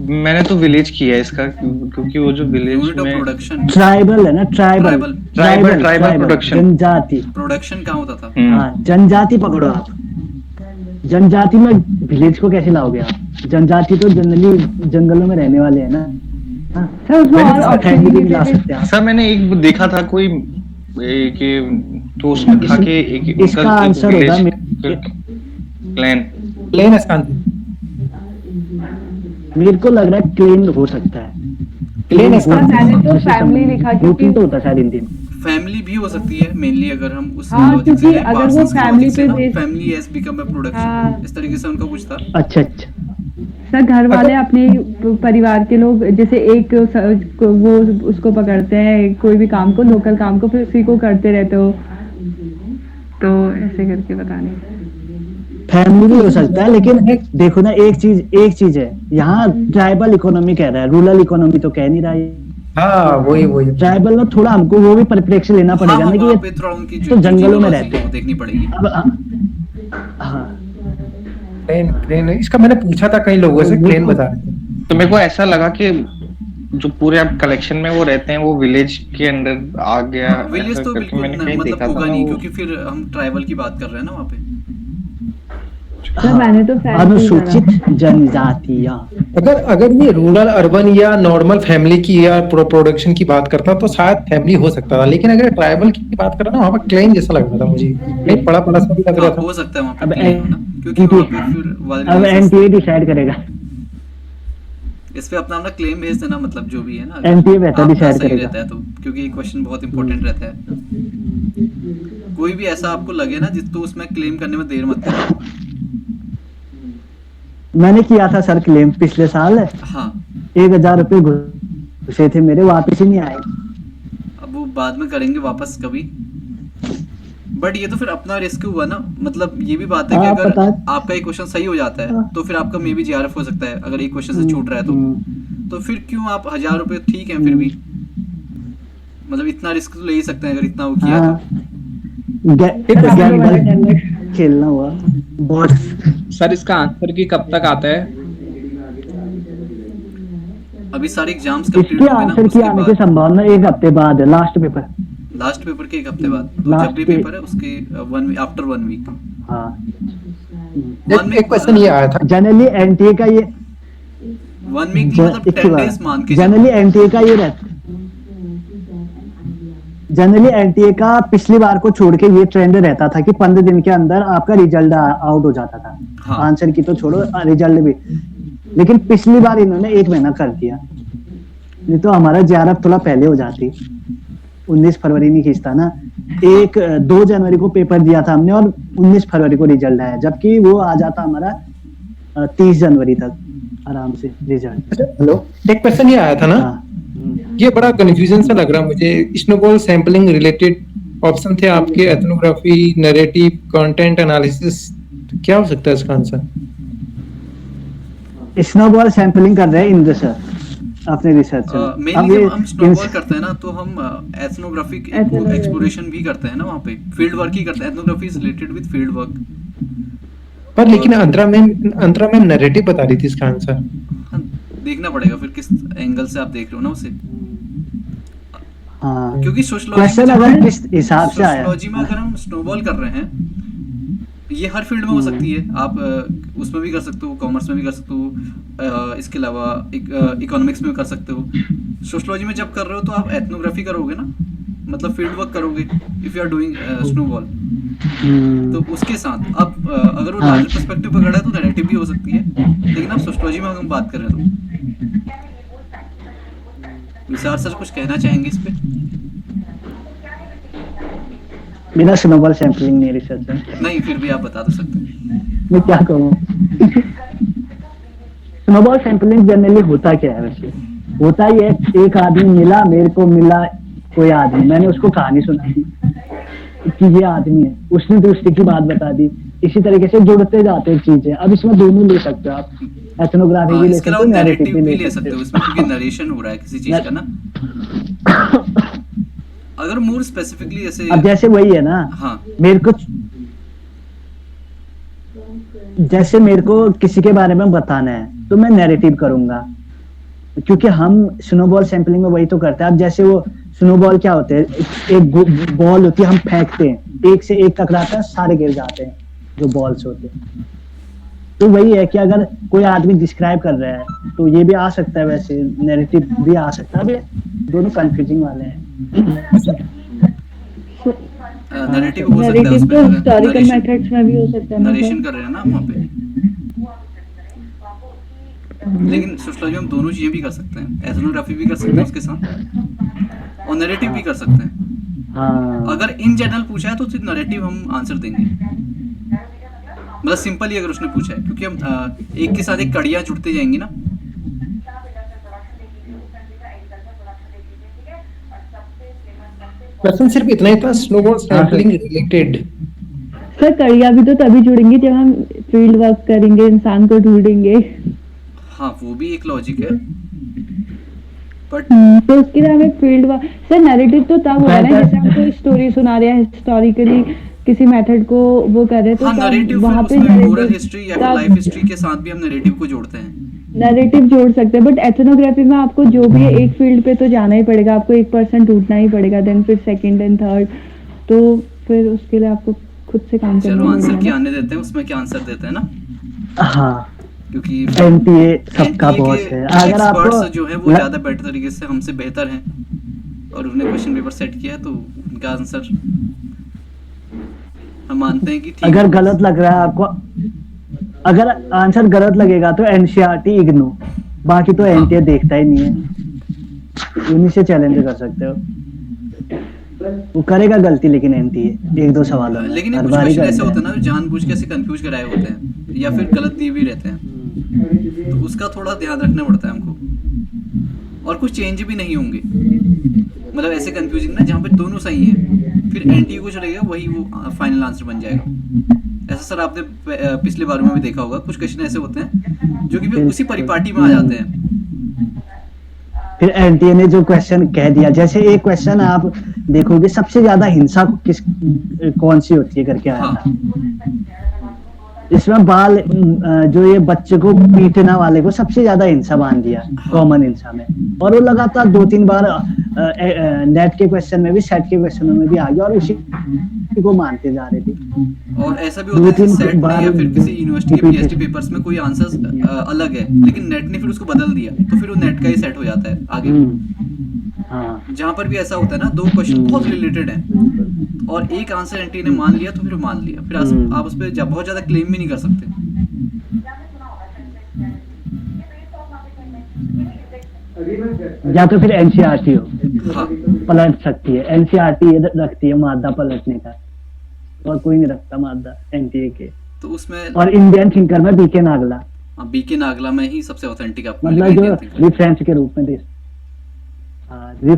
मैंने तो विलेज किया है इसका, क्योंकि वो जो विलेज यूनिट ऑफ में प्रोडक्शन, ट्राइबल है ना, ट्राइबल ट्राइबल प्रोडक्शन। जनजाति। प्रोडक्शन कहाँ होता था? हाँ, जनजाति पकड़ो आप। जनजाति में विलेज को कैसे लाओगे आप? जनजाति तो जनरली जंगलों में रहने वाले हैं ना। हाँ, सर उसमें और फैमिली ऑप्शन भी ला सकते हैं आप। सर मैंने एक देखा था कोई तो उसमें था कि एक इसका आंसर होगा क्लैन। प्लेन इसका आंसर। मेरे को लग रहा है क्लेन हो सकता है। क्लेन इसका सर मैंने तो फैमिली लिखा, ग्रुपिंग क्योंकि तो होता है शायद हिंदी में। फैमिली भी हो सकती है मेनली, अगर हम उस हाँ, logic से क्योंकि जाएं, अगर वो Parsons के family logic से पे ना, base- family has become a production, हाँ। इस तरीके से उनका कुछ था। अच्छा अच्छा। सर घर वाले अपने परिवार के लोग जैसे एक वो उसको पकड़ते हैं कोई भी काम को, लोकल काम को, फिर उसी को करते रहते हो, तो ऐसे करके पता नहीं। फैमिली भी हो सकता है, लेकिन देखो ना, एक चीज है, यहाँ ट्राइबल इकोनॉमी कह रहा है, रूरल इकोनॉमी तो कह नहीं रहा है। हाँ, वही ट्राइबल में थोड़ा हमको वो भी परिप्रेक्ष्य लेना पड़ेगा हाँ, ना कि वहाँ ये पे थोड़ा उनकी तो जंगलों में genealogy रहते है, वो हैं। देखनी पड़ेगी। अब हाँ, क्लेन क्लेन इसका मैंने पूछा था कई लोगों से, क्लेन बता रहे थे। तो मेरे को ऐसा लगा कि जो पूरे आप कलेक्शन में वो रहते हैं वो विलेज के अंदर आ गया, विलेज ऐसा तो करके बिल्कुल मैंने कहीं मतलब देखा था होगा ना नहीं, वो। क्योंकि फिर हम ट्राइबल की बात कर रहे हैं ना वहाँ पे। सर मैंने तो फैक्ट नहीं करा। अनुसूचित जनजातियां। अगर अगर ये रूरल अर्बन या नॉर्मल फैमिली की या प्रोडक्शन की बात करता तो शायद फैमिली हो सकता था, लेकिन अगर ट्राइबल की बात करा ना वहाँ पर क्लेन जैसा लग रहा था मुझे, कहीं पड़ा पड़ा सा भी लग रहा हाँ, था। हो सकता है वहाँ अब पे क्लेम होना, क्योंकि वहाँ पे फिर अब वाले एनटीए डिसाइड करेगा। इस पे अपना अपना क्लेम भेज देना, मतलब जो भी है ना, NTA बेहतर आपका decide सही करेगा। रहता है तो, क्योंकि ये क्वेश्चन बहुत इंपॉर्टेंट रहता है। कोई भी ऐसा आपको लगे ना जिस तो उसमें क्लेम करने में देर मत करो। मैंने किया था सर क्लेम पिछले साल, हाँ, 1000 रुपए घुसे थे मेरे, वापस ही नहीं आए। अब वो बाद में करेंगे वापस कभी। बट ये तो फिर अपना रिस्क हुआ ना, मतलब ये भी बात है कि हाँ, अगर पता है। आपका एक क्वेश्चन सही हो जाता है तो फिर आपका मे बी जीआरएफ हो सकता है, अगर एक क्वेश्चन से छूट रहा है तो फिर क्यों आप 1000 रुपए ठीक है फिर भी, मतलब इतना रिस्क तो ले ही सकते हैं अगर इतना वो किया हाँ, तो। गैम्बल खेलना हुआ बहुत। सर इसका आंसर की कब तक आता है? अभी सारे एग्जाम्स कंप्लीट इसके हो गए ना, आंसर की उसके आने की बाद संभावना 1 हफ्ते बाद है, लास्ट पेपर। लास्ट पेपर के 1 हफ्ते बाद, तो Last जब भी के- पेपर है उसके आफ्टर 1 वीक। हाँ, एक क्वेश्चन ये आया था, जनरली एनटीए का ये 1 वीक मतलब 10 डेज मान के चलो। जनरली एनटीए का ये रहता, जनरली एनटीए का पिछली बार को छोड़ के ये ट्रेंड रहता था कि 15 दिन के अंदर आपका रिजल्ट आउट हो जाता था। हाँ। आंसर की तो छोड़ो, रिजल्ट भी। लेकिन पिछली बार इन्होंने 1 महीना कर दिया, नहीं तो हमारा जीआरएफ थोड़ा पहले हो जाती। 19 फरवरी नहीं खींचता ना, 2 जनवरी को पेपर दिया था हमने और 19 फरवरी को रिजल्ट आया, जबकि वो आ जाता हमारा 30 जनवरी तक आराम से रिजल्ट। हेलो, एक क्वेश्चन ये आया था ना, हाँ, ये बड़ा कंफ्यूजन सा लग रहा मुझे। स्नोबॉल सैंपलिंग रिलेटेड ऑप्शन थे आपके, एथनोग्राफी, नैरेटिव, कंटेंट एनालिसिस, क्या हो सकता है इसका आंसर? स्नोबॉल सैंपलिंग कर रहे हैं इंद्र सर अपने रिसर्च में। मेनली जब हम स्नोबॉल करते हैं ना तो हम एथनोग्राफिक एक्सप्लोरेशन भी करते हैं ना, वहाँ पे फील्ड वर्क ही करते हैं। Ethnography is related with field work. पर लेकिन अंतरा में नैरेटिव बता रही थी इसका आंसर। हाँ, देखना पड़ेगा फिर किस एंगल से आप देख रहे हो ना उसे, हाँ, क्योंकि सोशियोलॉजी क्वेश्चन अगर किस हिसाब से आया। सोशियोलॉजी में अगर हम स्नोबॉल कर रहे हैं, ये हर फील्ड में हो सकती है। आप उसमें भी कर सकते हो, कॉमर्स में भी कर सकते हो, इसके अलावा इकोनॉमिक्स में कर सकते हो। सोशियोलॉजी में जब कर रहे हो तो आप एथनोग्राफी करोगे ना, मतलब फील्ड वर्क करोगे if you are doing snowball. तो उसके साथ अब अगर वो लार्जर पर्सपेक्टिव पकड़ा है तो नैरेटिव भी हो सकती है, लेकिन अब सोशियोलॉजी में हम बात कर रहे हैं तो विशाल सर कुछ कहना चाहेंगे इस पे? मेरा स्नोबॉल सैंपलिंग नहीं रिसर्च है, नहीं, फिर भी आप बता तो सकते हैं। मैं क्या कहूँ। स्नोबॉल सैंपलिंग जनरली होता क्या है वैसे? होता ही है, एक आदमी मिला, मेरे को मिला कोई आदमी, मैंने उसको कहानी सुनाई कि ये आदमी है, उसने दूसरे की बात बता दी, इसी तरीके से जुड़ते जाते हैं चीजें। अब इसमें दोनों ले सकते हो आप, एथनोग्राफी हाँ, भी ले इसके सकते हो, अलावा नैरेटिव नैरेटिव भी भी ले सकते हो इसमें, क्योंकि नरेशन हो रहा है किसी चीज का ना। अगर मोर स्पेसिफिकली जैसे अब जैसे वही है ना, हाँ मेरे को किसी के बारे में बताना है तो मैं नैरेटिव करूंगा, क्योंकि हम स्नोबॉल सैंपलिंग में वही तो करते हैं। अब जैसे वो स्नोबॉल क्या होते हैं, एक बॉल होती है, हम फेंकते हैं, एक से एक टकराता है, सारे गिर जाते हैं जो बॉल्स होते हैं। तो वही है कि अगर कोई आदमी डिस्क्राइब कर रहा है तो ये भी आ सकता है, वैसे नैरेटिव भी आ सकता है। अभी दोनों कंफ्यूजिंग वाले हैं। नैरेटिव हो सकता है नैरेटिव उसमें, तो अगर हिस्टोरिकल narration- मेथड्स में भी हो सकता है ना नरेशन सर? कर रहे हैं ना वहाँ पे। लेकिन सोशियोलॉजी में हम दोनों चीजें भी कर सकते हैं, एथनोग्राफी भी कर सकते हैं उसके साथ, और नैरेटिव भी कर सकते हैं। हाँ, अगर इन जनरल पूछा है तो सिर्फ नैरेटिव हम आंसर देंगे, मतलब सिंपल ही अगर उसने पूछा है, क्योंकि हम एक के साथ एक कड़ियाँ जुड़ते जाएंगी ना। क्वेश्चन सिर्फ इतना ही था, स्नोबॉल सैंपलिंग रिलेटेड। सर कड़िया भी तो तभी जुड़ेंगी जब हम फील्ड वर्क करेंगे, इंसान को ढूंढेंगे। हाँ, वो भी एक लॉजिक है, बट तो उसके लिए हमें फील्ड वर्क। सर नैरेटिव तो तब होगा ना बेहतर- जैसे हम कोई स्टोरी सुना रहे हैं हिस्टोरिकली किसी मेथड को वो कर रहे हैं, तो हाँ, तब नरेटिव वहाँ फिर पे उसमें ओरल narrative- हिस्ट्री या फिर तब लाइफ हिस्ट्री के साथ भी हम नरेटिव को जोड़ते हैं। नैरेटिव जोड़ सकते हैं, बट एथनोग्राफी में आपको जो भी है एक फील्ड पे तो जाना ही पड़ेगा, आपको 1% ढूंढना ही पड़ेगा, देन फिर सेकंड एंड थर्ड, तो फिर उसके लिए आपको खुद से काम चलो करना आंसर पड़ेगा की ना। आने देते हैं, उसमें क्या आंसर देते हैं ना, हाँ, क्योंकि एनटीए सबका NTA बॉस के है। अगर आपको एक्सपर्ट्स जो है वो ज़्यादा बेटर तरीके से हमसे बेहतर हैं और उन्होंने क्वेश्चन पेपर सेट किया है, तो उनका आंसर हम मानते हैं कि ठीक अगर है। गलत लग रहा है आपको, अगर आंसर गलत लगेगा तो एनसीईआरटी इग्नोर, बाकी तो एनटीए देखता ही नहीं है, उन्हीं से चैलेंज कर सकते हो। वो करेगा गलती, लेकिन एनटीए एक दो सवालों में लेकिन हर कुछ बार ही क्वेश्चन ऐसे करता होते हैं ना जानबूझ के ऐसे कंफ्यूज कराए होते हैं या फिर गलत दिए भी रहते हैं, तो उसका थोड़ा ध्यान रखना पड़ता है हमको। और कुछ चेंज भी नहीं होंगे, मतलब ऐसे कंफ्यूजिंग ना जहाँ पे दोनों सही हैं, फिर एनटीए को चलेगा वही वो फाइनल आंसर बन जाएगा। ऐसा सर आपने पिछले बार में भी देखा होगा, कुछ क्वेश्चन ऐसे होते हैं जो कि फिर उसी परिपाटी में आ जाते हैं। फिर एनटीए ने जो क्वेश्चन कह दिया, जैसे एक क्वेश्चन आप देखोगे सबसे ज्यादा हिंसा कौन सी होती है करके आया था, इसमें बाल जो ये बच्चे को पीटने वाले को सबसे ज्यादा हिंसा मान दिया कॉमन हिंसा में, और वो लगातार 2-3 बार नेट के क्वेश्चन में भी, सेट के क्वेश्चनों में भी आ गया और उसी को मानते जा रहे थे। और ऐसा भी होता है कि सेट में या फिर किसी यूनिवर्सिटी के पीएचडी पेपर्स में कोई आंसर अलग है, लेकिन नेट ने फिर उसको बदल दिया, तो फिर वो नेट का ही सेट हो जाता है आगे। हाँ, जहाँ पर भी ऐसा होता है ना, दो क्वेश्चन बहुत रिलेटेड हैं और एक आंसर एनटी ने मान लिया तो फिर मान लिया, फिर आप उस पर बहुत ज्यादा क्लेम भी नहीं कर सकते। या तो फिर एनसीईआरटी हो, हाँ, पलट सकती है एनसीईआरटी, रखती है मादा पलटने का, और कोई नहीं रखता मादा एनटीए के। तो उसमें और इंडियन थिंकर में बीके नागला, बीके नागला में ही सबसे ऑथेंटिक आपको मतलब मिलेगा जो इंडियन थिंकर। रेफरेंस के रूप में दे, हाँ,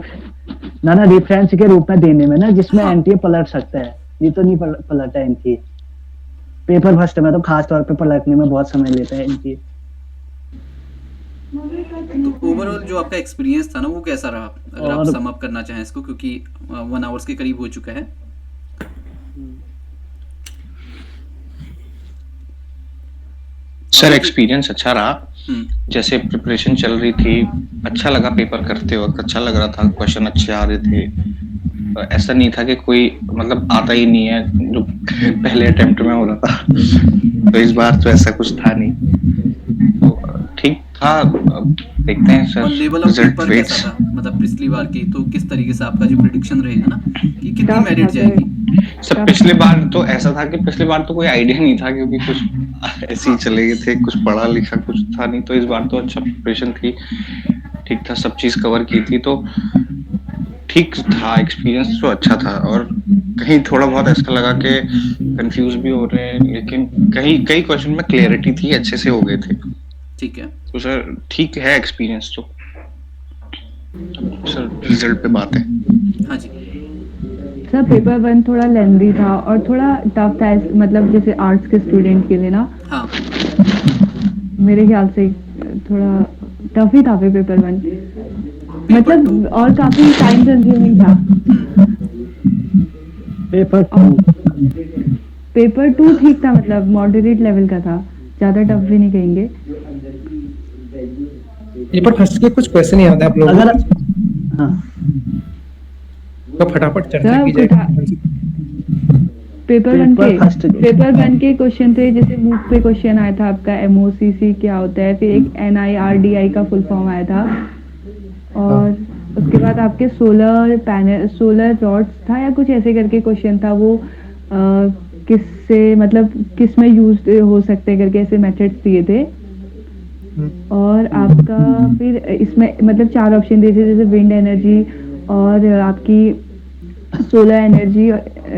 ना रेफरेंस के रूप में देने में ना, जिसमें हाँ। एनटीए पलट सकता है, ये तो नहीं पलटा एनटीए। पेपर फर्स्ट में तो खास तौर पे पलटने में बहुत समय लेता है एनटीए। तो ओवरऑल जो आपका एक्सपीरियंस था ना, वो कैसा रहा, अगर आप और- सम अप करना चाहें इसको, क्योंकि 1 आवर्स के करीब हो चुका है। सर एक्सपीरियंस अच्छा रहा, हम्म, जैसे प्रिपरेशन चल रही थी, अच्छा लगा पेपर करते वक्त, अच्छा लग रहा था, क्वेश्चन अच्छे आ रहे थे। ऐसा नहीं था कि कोई मतलब आता ही नहीं है जो पहले अटेम्प्ट में हो रहा था, तो इस बार तो ऐसा कुछ था नहीं, तो ठीक था। अब देखते हैं सर और level of result paper weights. कैसा था, मतलब पिछली बार की, तो किस तरीके से आपका जो प्रेडिक्शन रहेगा ना कि कितनी Tough मेरिट था जाएगी। सर पिछले बार तो ऐसा था कि पिछले बार तो कोई आइडिया नहीं था, क्योंकि कुछ ऐसे ही चले गए थे, कुछ पढ़ा लिखा कुछ था नहीं, तो इस बार तो अच्छा प्रिपरेशन थी, ठीक था, सब चीज कवर की थी, तो ठीक था, एक्सपीरियंस तो अच्छा था। और कहीं थोड़ा बहुत ऐसा लगा कि कंफ्यूज भी हो रहे हैं, लेकिन कई क्वेश्चन में क्लियरिटी थी, अच्छे से हो गए थे, ठीक है, तो सर ठीक है एक्सपीरियंस तो। सर रिजल्ट पे बात है। हाँ जी, सर पेपर 1 थोड़ा लेंदी था और थोड़ा टफ था, मतलब जैसे आर्ट्स के स्टूडेंट के लिए ना, हाँ, मेरे ख्याल से थोड़ा टफ ही था पेपर 1, मतलब और काफी टाइम कंज्यूमिंग था। पेपर 2 ठीक था, मतलब मॉडरेट लेवल का था, ज्यादा टफ भी नहीं कहेंगे। पेपर फर्स्ट के कुछ क्वेश्चन याद है आप लोगों अगर को? हाँ, तो फटाफट चर्चा सर, की जाए। पेपर 1 फर्स्ट के क्वेश्चन थे, जैसे मूक पे क्वेश्चन आया था आपका MOCC क्या होता है, फिर एक NIRDI का फुल फॉर्म आया था, और उसके बाद आपके सोलर रॉड्स था या कुछ ऐसे करके क्वेश्चन था, वो किससे मतलब किस में यूज हो सकते हैं करके ऐसे मेथड्स दिए थे। और आपका फिर इसमें मतलब 4 ऑप्शन दिए थे, जैसे विंड एनर्जी और आपकी सोलर एनर्जी,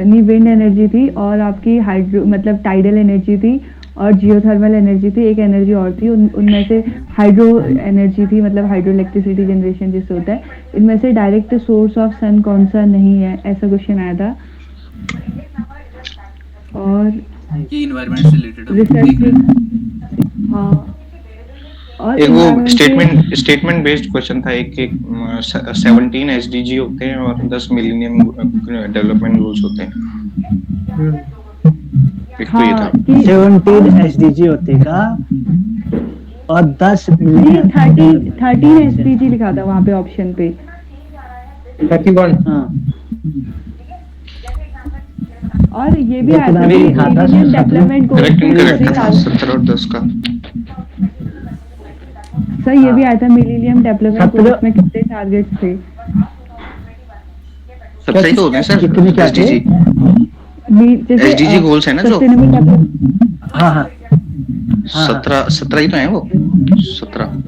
नहीं विंड एनर्जी थी, और आपकी हाइड्रो मतलब टाइडल एनर्जी थी, और जियोथर्मल एनर्जी थी, एक एनर्जी और थी, उनमें से हाइड्रो एनर्जी थी, मतलब हाइड्रो इलेक्ट्रिसिटी जनरेशन जिससे होता है। इनमें से डायरेक्ट सोर्स ऑफ सन कौन सा नहीं है, ऐसा क्वेश्चन आया था। और ये इन्वायरमेंट से रिलेटेड रिसर्च, हाँ, और एक वो environment से- स्टेटमेंट बेस्ड क्वेश्चन था, एक 17 SDG होते हैं और 10 मिलेनियम डेवलपमेंट गोल्स होते हैं, एक तो ये हाँ था। कि 17 SDG होते का और 10 नहीं, मिलियन 13 SDG लिखा था वहाँ पे ऑप्शन पे। 31। हाँ और ये भी आया था जितना कि भी लिखा था, मिलेनियम 17 डेवलपमेंट गोल्स करेक्ट के इनकरेक्ट कितने टारगेट, 17 और 10 का। सर ये भी आया था मिलेनियम डेवलपमेंट 17 गोल्स में कितने टारगेट्स थे। सब सही तो होते हैं सर। कितने क्या थे? एसडीजी जैसे SDG गोल्स है ना जो सस्टेनेबल डेवलपमेंट, हाँ हाँ 17 ही तो है वो 17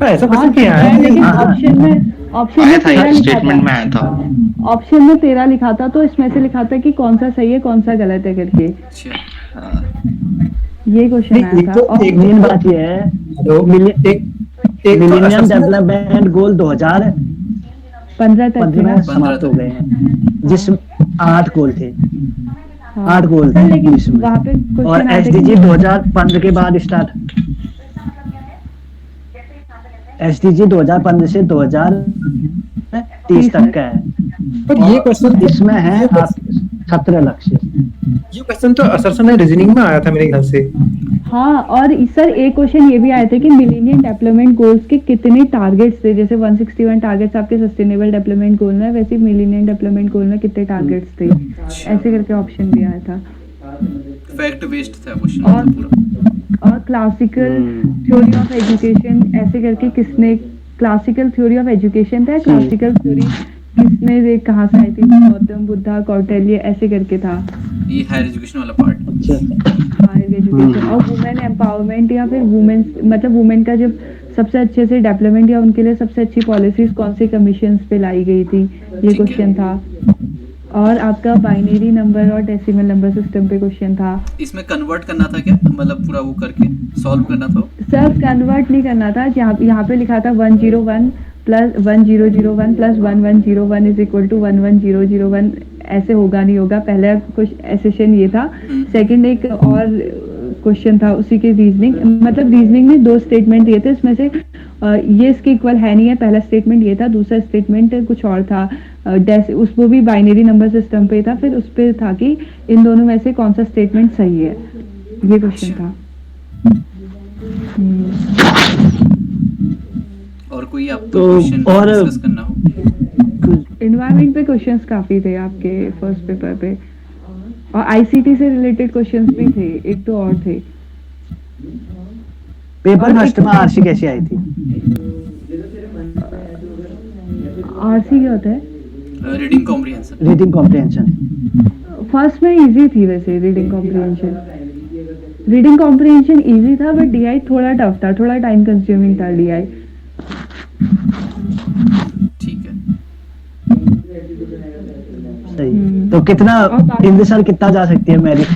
ऐसा हाँ क्वेश्चन क्या है? लेकिन हाँ, हाँ। ऑप्शन में आया था 13 एक लिखा स्टेटमेंट में था, आया था। ऑप्शन में 13 लिखा था, तो इसमें से लिखा था कि कौन सा सही है कौन सा गलत है करके, अच्छा हाँ, ये क्वेश्चन आया एक था। तो और एक मेन बात ये है हेलो, एक तो मिलेनियम assessment- डेवलपमेंट गोल 15 तक 2015 थे ना। में समाप्त हो गए हैं, जिसमें 8 गोल थे, 8 गोल सर थे लेकिन इसमें। वहाँ पे और क्वेश्चन आया था SDG कि 2015 के बाद स्टार्ट, SDG 2015 से 2030 तक का है। पर ये क्वेश्चन इसमें है आप 17 लक्ष्य। ये क्वेश्चन तो असर्शन है रीजनिंग में आया था मेरे ख्याल से। हाँ, और सर एक क्वेश्चन ये भी आया था कि मिलेनियम डेवलपमेंट गोल्स के कितने टारगेट्स थे, जैसे 161 टारगेट्स आपके सस्टेनेबल डेवलपमेंट गोल में, वैसे मिलेनियम डेवलपमेंट गोल में कितने टारगेट्स थे, ऐसे करके ऑप्शन भी आया था। फैक्ट बेस्ड था क्वेश्चन और पूरा। और क्लासिकल थ्योरी ऑफ एजुकेशन ऐसे करके किसने, क्लासिकल थ्योरी ऑफ एजुकेशन था, क्लासिकल थ्योरी किसने, ये कहाँ से आई थी, गौतम बुद्धा, कौटिल्य, ऐसे करके था ये हायर एजुकेशन वाला पार्ट। Higher education. और वुमेन एम्पावरमेंट या फिर वुमेन मतलब वुमेन का जब सबसे अच्छे से डेवलपमेंट या उनके लिए सबसे अच्छी पॉलिसीज कौन से कमीशन पे लाई गई थी, ये ठीक है। क्वेश्चन था। और आपका बाइनरी नंबर और डेसिमल नंबर सिस्टम पे क्वेश्चन था। इसमें कन्वर्ट करना था क्या, मतलब पूरा वो करके सॉल्व करना था? सर कन्वर्ट नहीं करना था, यहाँ पे लिखा था 101 plus 1001 plus 1101 is equal to 11001, ऐसे होगा नहीं होगा। पहला कुछ सेशन ये था। सेकंड एक और क्वेश्चन था उसी के रीजनिंग, मतलब रीजनिंग में 2 स्टेटमेंट दिए थे, इसमें से ये इसके इक्वल है नहीं है, पहला स्टेटमेंट ये था, दूसरा स्टेटमेंट कुछ और था। उसको भी बाइनरी नंबर सिस्टम पे था, फिर उस पे था कि इन दोनों में से कौन सा स्टेटमेंट सही है, ये क्वेश्चन था। और कोई आपको तो क्वेश्चन और- डिस्कस करना हो? एनवायरनमेंट पे क्वेश्चंस काफी थे आपके फर्स्ट पेपर पे, और आईसीटी से रिलेटेड क्वेश्चंस भी थे, एक तो और थे। पेपर और फर्स्ट एक- में आरसी कैसी आई थी? आरसी क्या होता है? Reading comprehension. Reading comprehension. First में इजी थी वैसे reading comprehension, reading comprehension easy था, बट डीआई थोड़ा टफ था, थोड़ा टाइम कंज्यूमिंग था डीआई। ठीक है। सही। तो कितना और बाकी- हिंदी साल कितना जा सकती है मेरिट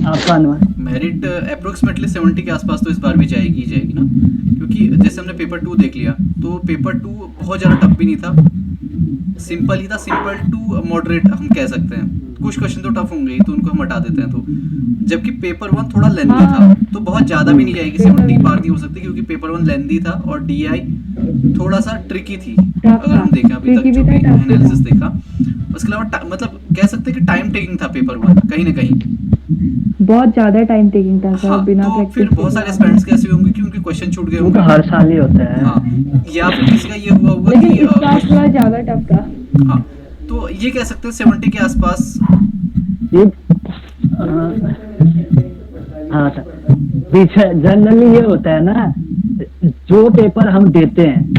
आपका अनुमान? मेरिट अप्रोक्सीमेटली 70 के आसपास तो इस बार भी जाएगी ही जाएगी ना, क्योंकि जैसे हमने पेपर 2 देख लिया तो पेपर 2 बहुत ज़्यादा टफ भी नहीं था, सिंपल ही था, सिंपल टू मॉडरेट हम कह सकते हैं। कुछ क्वेश्चन तो टफ होंगे ही तो उनको हम हटा देते हैं, तो जबकि पेपर 1 थोड़ा लेंदी था, तो बहुत ज़्यादा भी नहीं जाएगी, 70 पार नहीं हो सकती, क्योंकि पेपर 1 लेंदी था और डीआई थोड़ा सा ट्रिकी थी अगर हम देखें अभी तक जो भी एनालिसिस देखा। उसके अलावा मतलब कह सकते हैं कि टाइम टेकिंग था पेपर 1 कहीं ना कहीं। बहुत ज्यादा टाइम टेकिंग था सर, हाँ, बिना तो प्रैक्टिस फिर बहुत सारे स्टूडेंट्स कैसे होंगे कि उनके क्वेश्चन छूट गए वो तो होंगे। हर साल ही होता है। हाँ, या फिर किसी का ये हुआ होगा लेकिन कि इस बार थोड़ा ज्यादा टफ था। हाँ, तो ये कह सकते हैं 70 के आसपास। ये हाँ सर, पीछे जनरली ये होता है ना, जो पेपर हम देते हैं,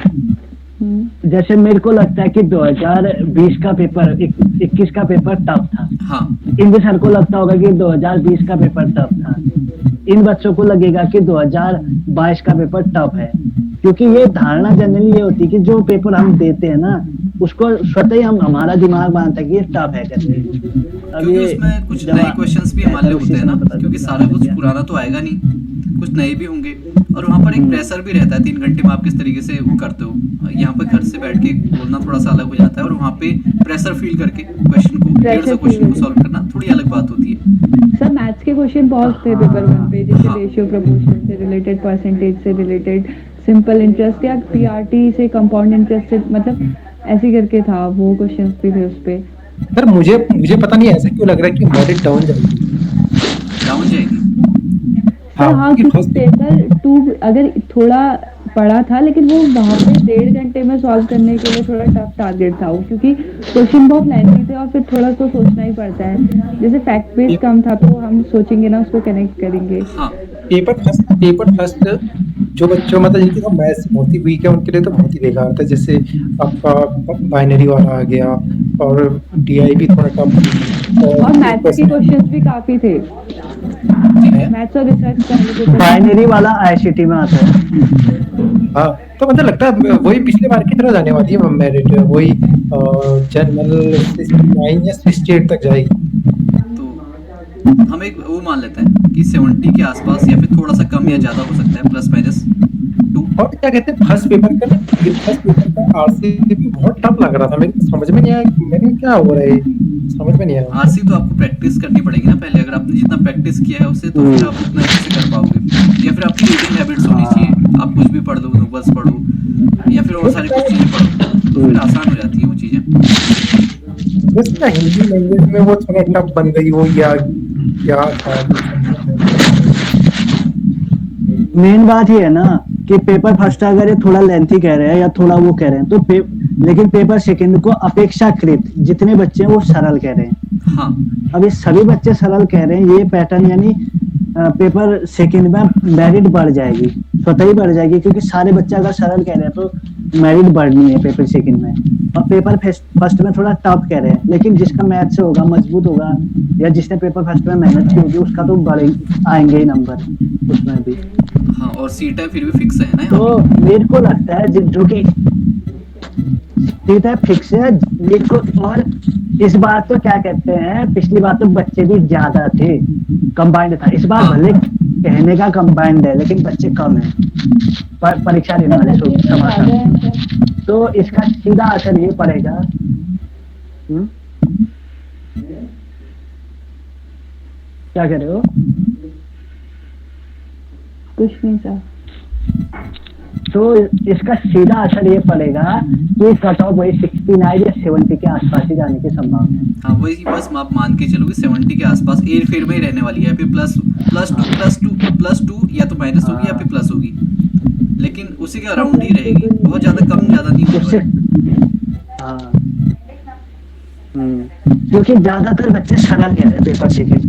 जैसे मेरे को लगता है कि 2020 का पेपर 21 का पेपर टफ था। हाँ, इन सर को लगता होगा कि 2020 का पेपर टफ था, इन बच्चों को लगेगा कि 2022 का पेपर टफ है, क्योंकि ये धारणा जनरली ये होती है कि जो पेपर हम देते हैं ना उसको स्वतः ही हमारा दिमाग मानता है कि ये टफ है करके। अब क्योंकि ये उसमें कुछ जब नए क्वेश्चंस भी हमारे लिए होते हैं ना, पता क्योंकि चलता सारा है। कुछ पुराना तो आएगा नहीं, कुछ नए भी होंगे, और वहाँ पर एक प्रेशर भी रहता है 3 घंटे में आप किस तरीके से वो करते हो। यहाँ पर घर से बैठ के बोलना थोड़ा सा अलग हो जाता है, और वहाँ पे प्रेशर फील करके क्वेश्चन को 150 क्वेश्चन को सॉल्व करना थोड़ी अलग बात होती है। सर मैथ्स के क्वेश्चन बहुत थे पेपर 1 पे, जैसे हाँ। रेशियो प्रोपोर्शन से रिलेटेड, परसेंटेज से रिलेटेड, सिंपल इंटरेस्ट या पीआरटी से कंपाउंड इंटरेस्ट से, मतलब ऐसे करके था, वो क्वेश्चंस भी थे उस पे। सर मुझे मुझे पता नहीं ऐसा क्यों लग रहा है कि मेरिट डाउन जाएगी। डाउन जाएगी। हाँ क्योंकि क्योंकि फर्स्ट पेपर 2 अगर थोड़ा पढ़ा था, लेकिन वो वहाँ पे 1.5 घंटे में सॉल्व करने के लिए थोड़ा टफ टारगेट था वो, क्योंकि क्वेश्चन बहुत लेंथी थे और फिर थोड़ा तो सोचना ही पड़ता है। जैसे फैक्ट बेस कम था तो हम सोचेंगे ना, उसको कनेक्ट करेंगे। हाँ पेपर फर्स्ट जो बच्चों मतलब जिनकी तो मैथ्स बहुत ही वीक है उनके लिए तो बहुत ही बेकार था। जैसे आपका बाइनरी वाला आ गया और डीआई भी थोड़ा टफ और मैथ्स के क्वेश्चंस भी काफी थे, मैथ्स और रिसर्च पहले पेपर बाइनरी वाला आईसीटी में आता है। हाँ तो मतलब लगता है वही पिछले बार की तरह जाने वाली है मेरिट, वही जनरल 69 या 68 तक जाएगी। तो हम एक वो मान लेते हैं कि 70 के आसपास या फिर थोड़ा सा कम या ज़्यादा हो सकता है, प्लस माइनस 2। और क्या कहते हैं फर्स्ट पेपर का आरसी भी बहुत टफ लग रहा था, मेरे को समझ में नहीं आया कि मेरे क्या हो रहा है, समझ में नहीं आया। आरसी तो आपको प्रैक्टिस करनी पड़ेगी ना पहले, अगर आपने जितना प्रैक्टिस किया है उससे तो फिर आप उतना अच्छे से कर पाओगे। या फिर आपकी रीडिंग हैबिट्स होनी चाहिए, आप कुछ भी पढ़ लो, नोवेल्स पढ़ो या फिर और सारी कुछ चीज़ें पढ़ो, तो फिर आसान हो जाती है वो चीज़ें। बस ना हिंदी लैंग्वेज में वो थोड़ा टफ बन गई वो, या क्या था। मेन बात ये है ना कि पेपर फर्स्ट अगर ये थोड़ा लेंथी कह रहे हैं या थोड़ा वो कह रहे हैं तो लेकिन पेपर सेकंड को अपेक्षाकृत जितने बच्चे हैं वो सरल कह रहे हैं। हाँ अब ये सभी बच्चे सरल कह रहे हैं, ये पैटर्न यानी पेपर सेकंड में मेरिट बढ़ जाएगी, स्वतः ही बढ़ जाएगी, क्योंकि सारे बच्चे अगर सरल कह रहे हैं तो मेरिट बढ़नी है पेपर सेकंड में। और पेपर फर्स्ट में थोड़ा टफ कह रहे हैं, लेकिन जिसका मैथ से होगा, मजबूत होगा, या जिसने पेपर फर्स्ट में मेहनत की होगी उसका तो बड़े आएंगे ही नंबर उसमें भी। हाँ, और सीट टाइम फिर भी फिक्स है ना। तो मेरे को लगता है जो कि सीट टाइम फिक्स है मेरे को। और इस बार तो क्या कहते हैं, पिछली बार तो बच्चे भी ज्यादा थे, कंबाइंड था। इस बार भले कहने का कंबाइंड है लेकिन बच्चे कम है परीक्षा देने वाले समाचार, तो इसका सीधा असर ये पड़ेगा। क्या कह रहे हो? कुछ नहीं सर। तो इसका सीधा असर ये पड़ेगा कि कट ऑफ वही 69 या 70 के आसपास ही जाने की संभावना है। हाँ वही, बस आप मान के चलो कि 70 के आसपास एयर फेयर में ही रहने वाली है, फिर प्लस टू या तो माइनस होगी या फिर प्लस होगी, लेकिन उसी के अराउंड ही रहेगी, बहुत ज्यादा कम ज्यादा नहीं होगी। हाँ क्योंकि ज्यादातर बच्चे सरल कह रहे हैं पेपर सेकंड,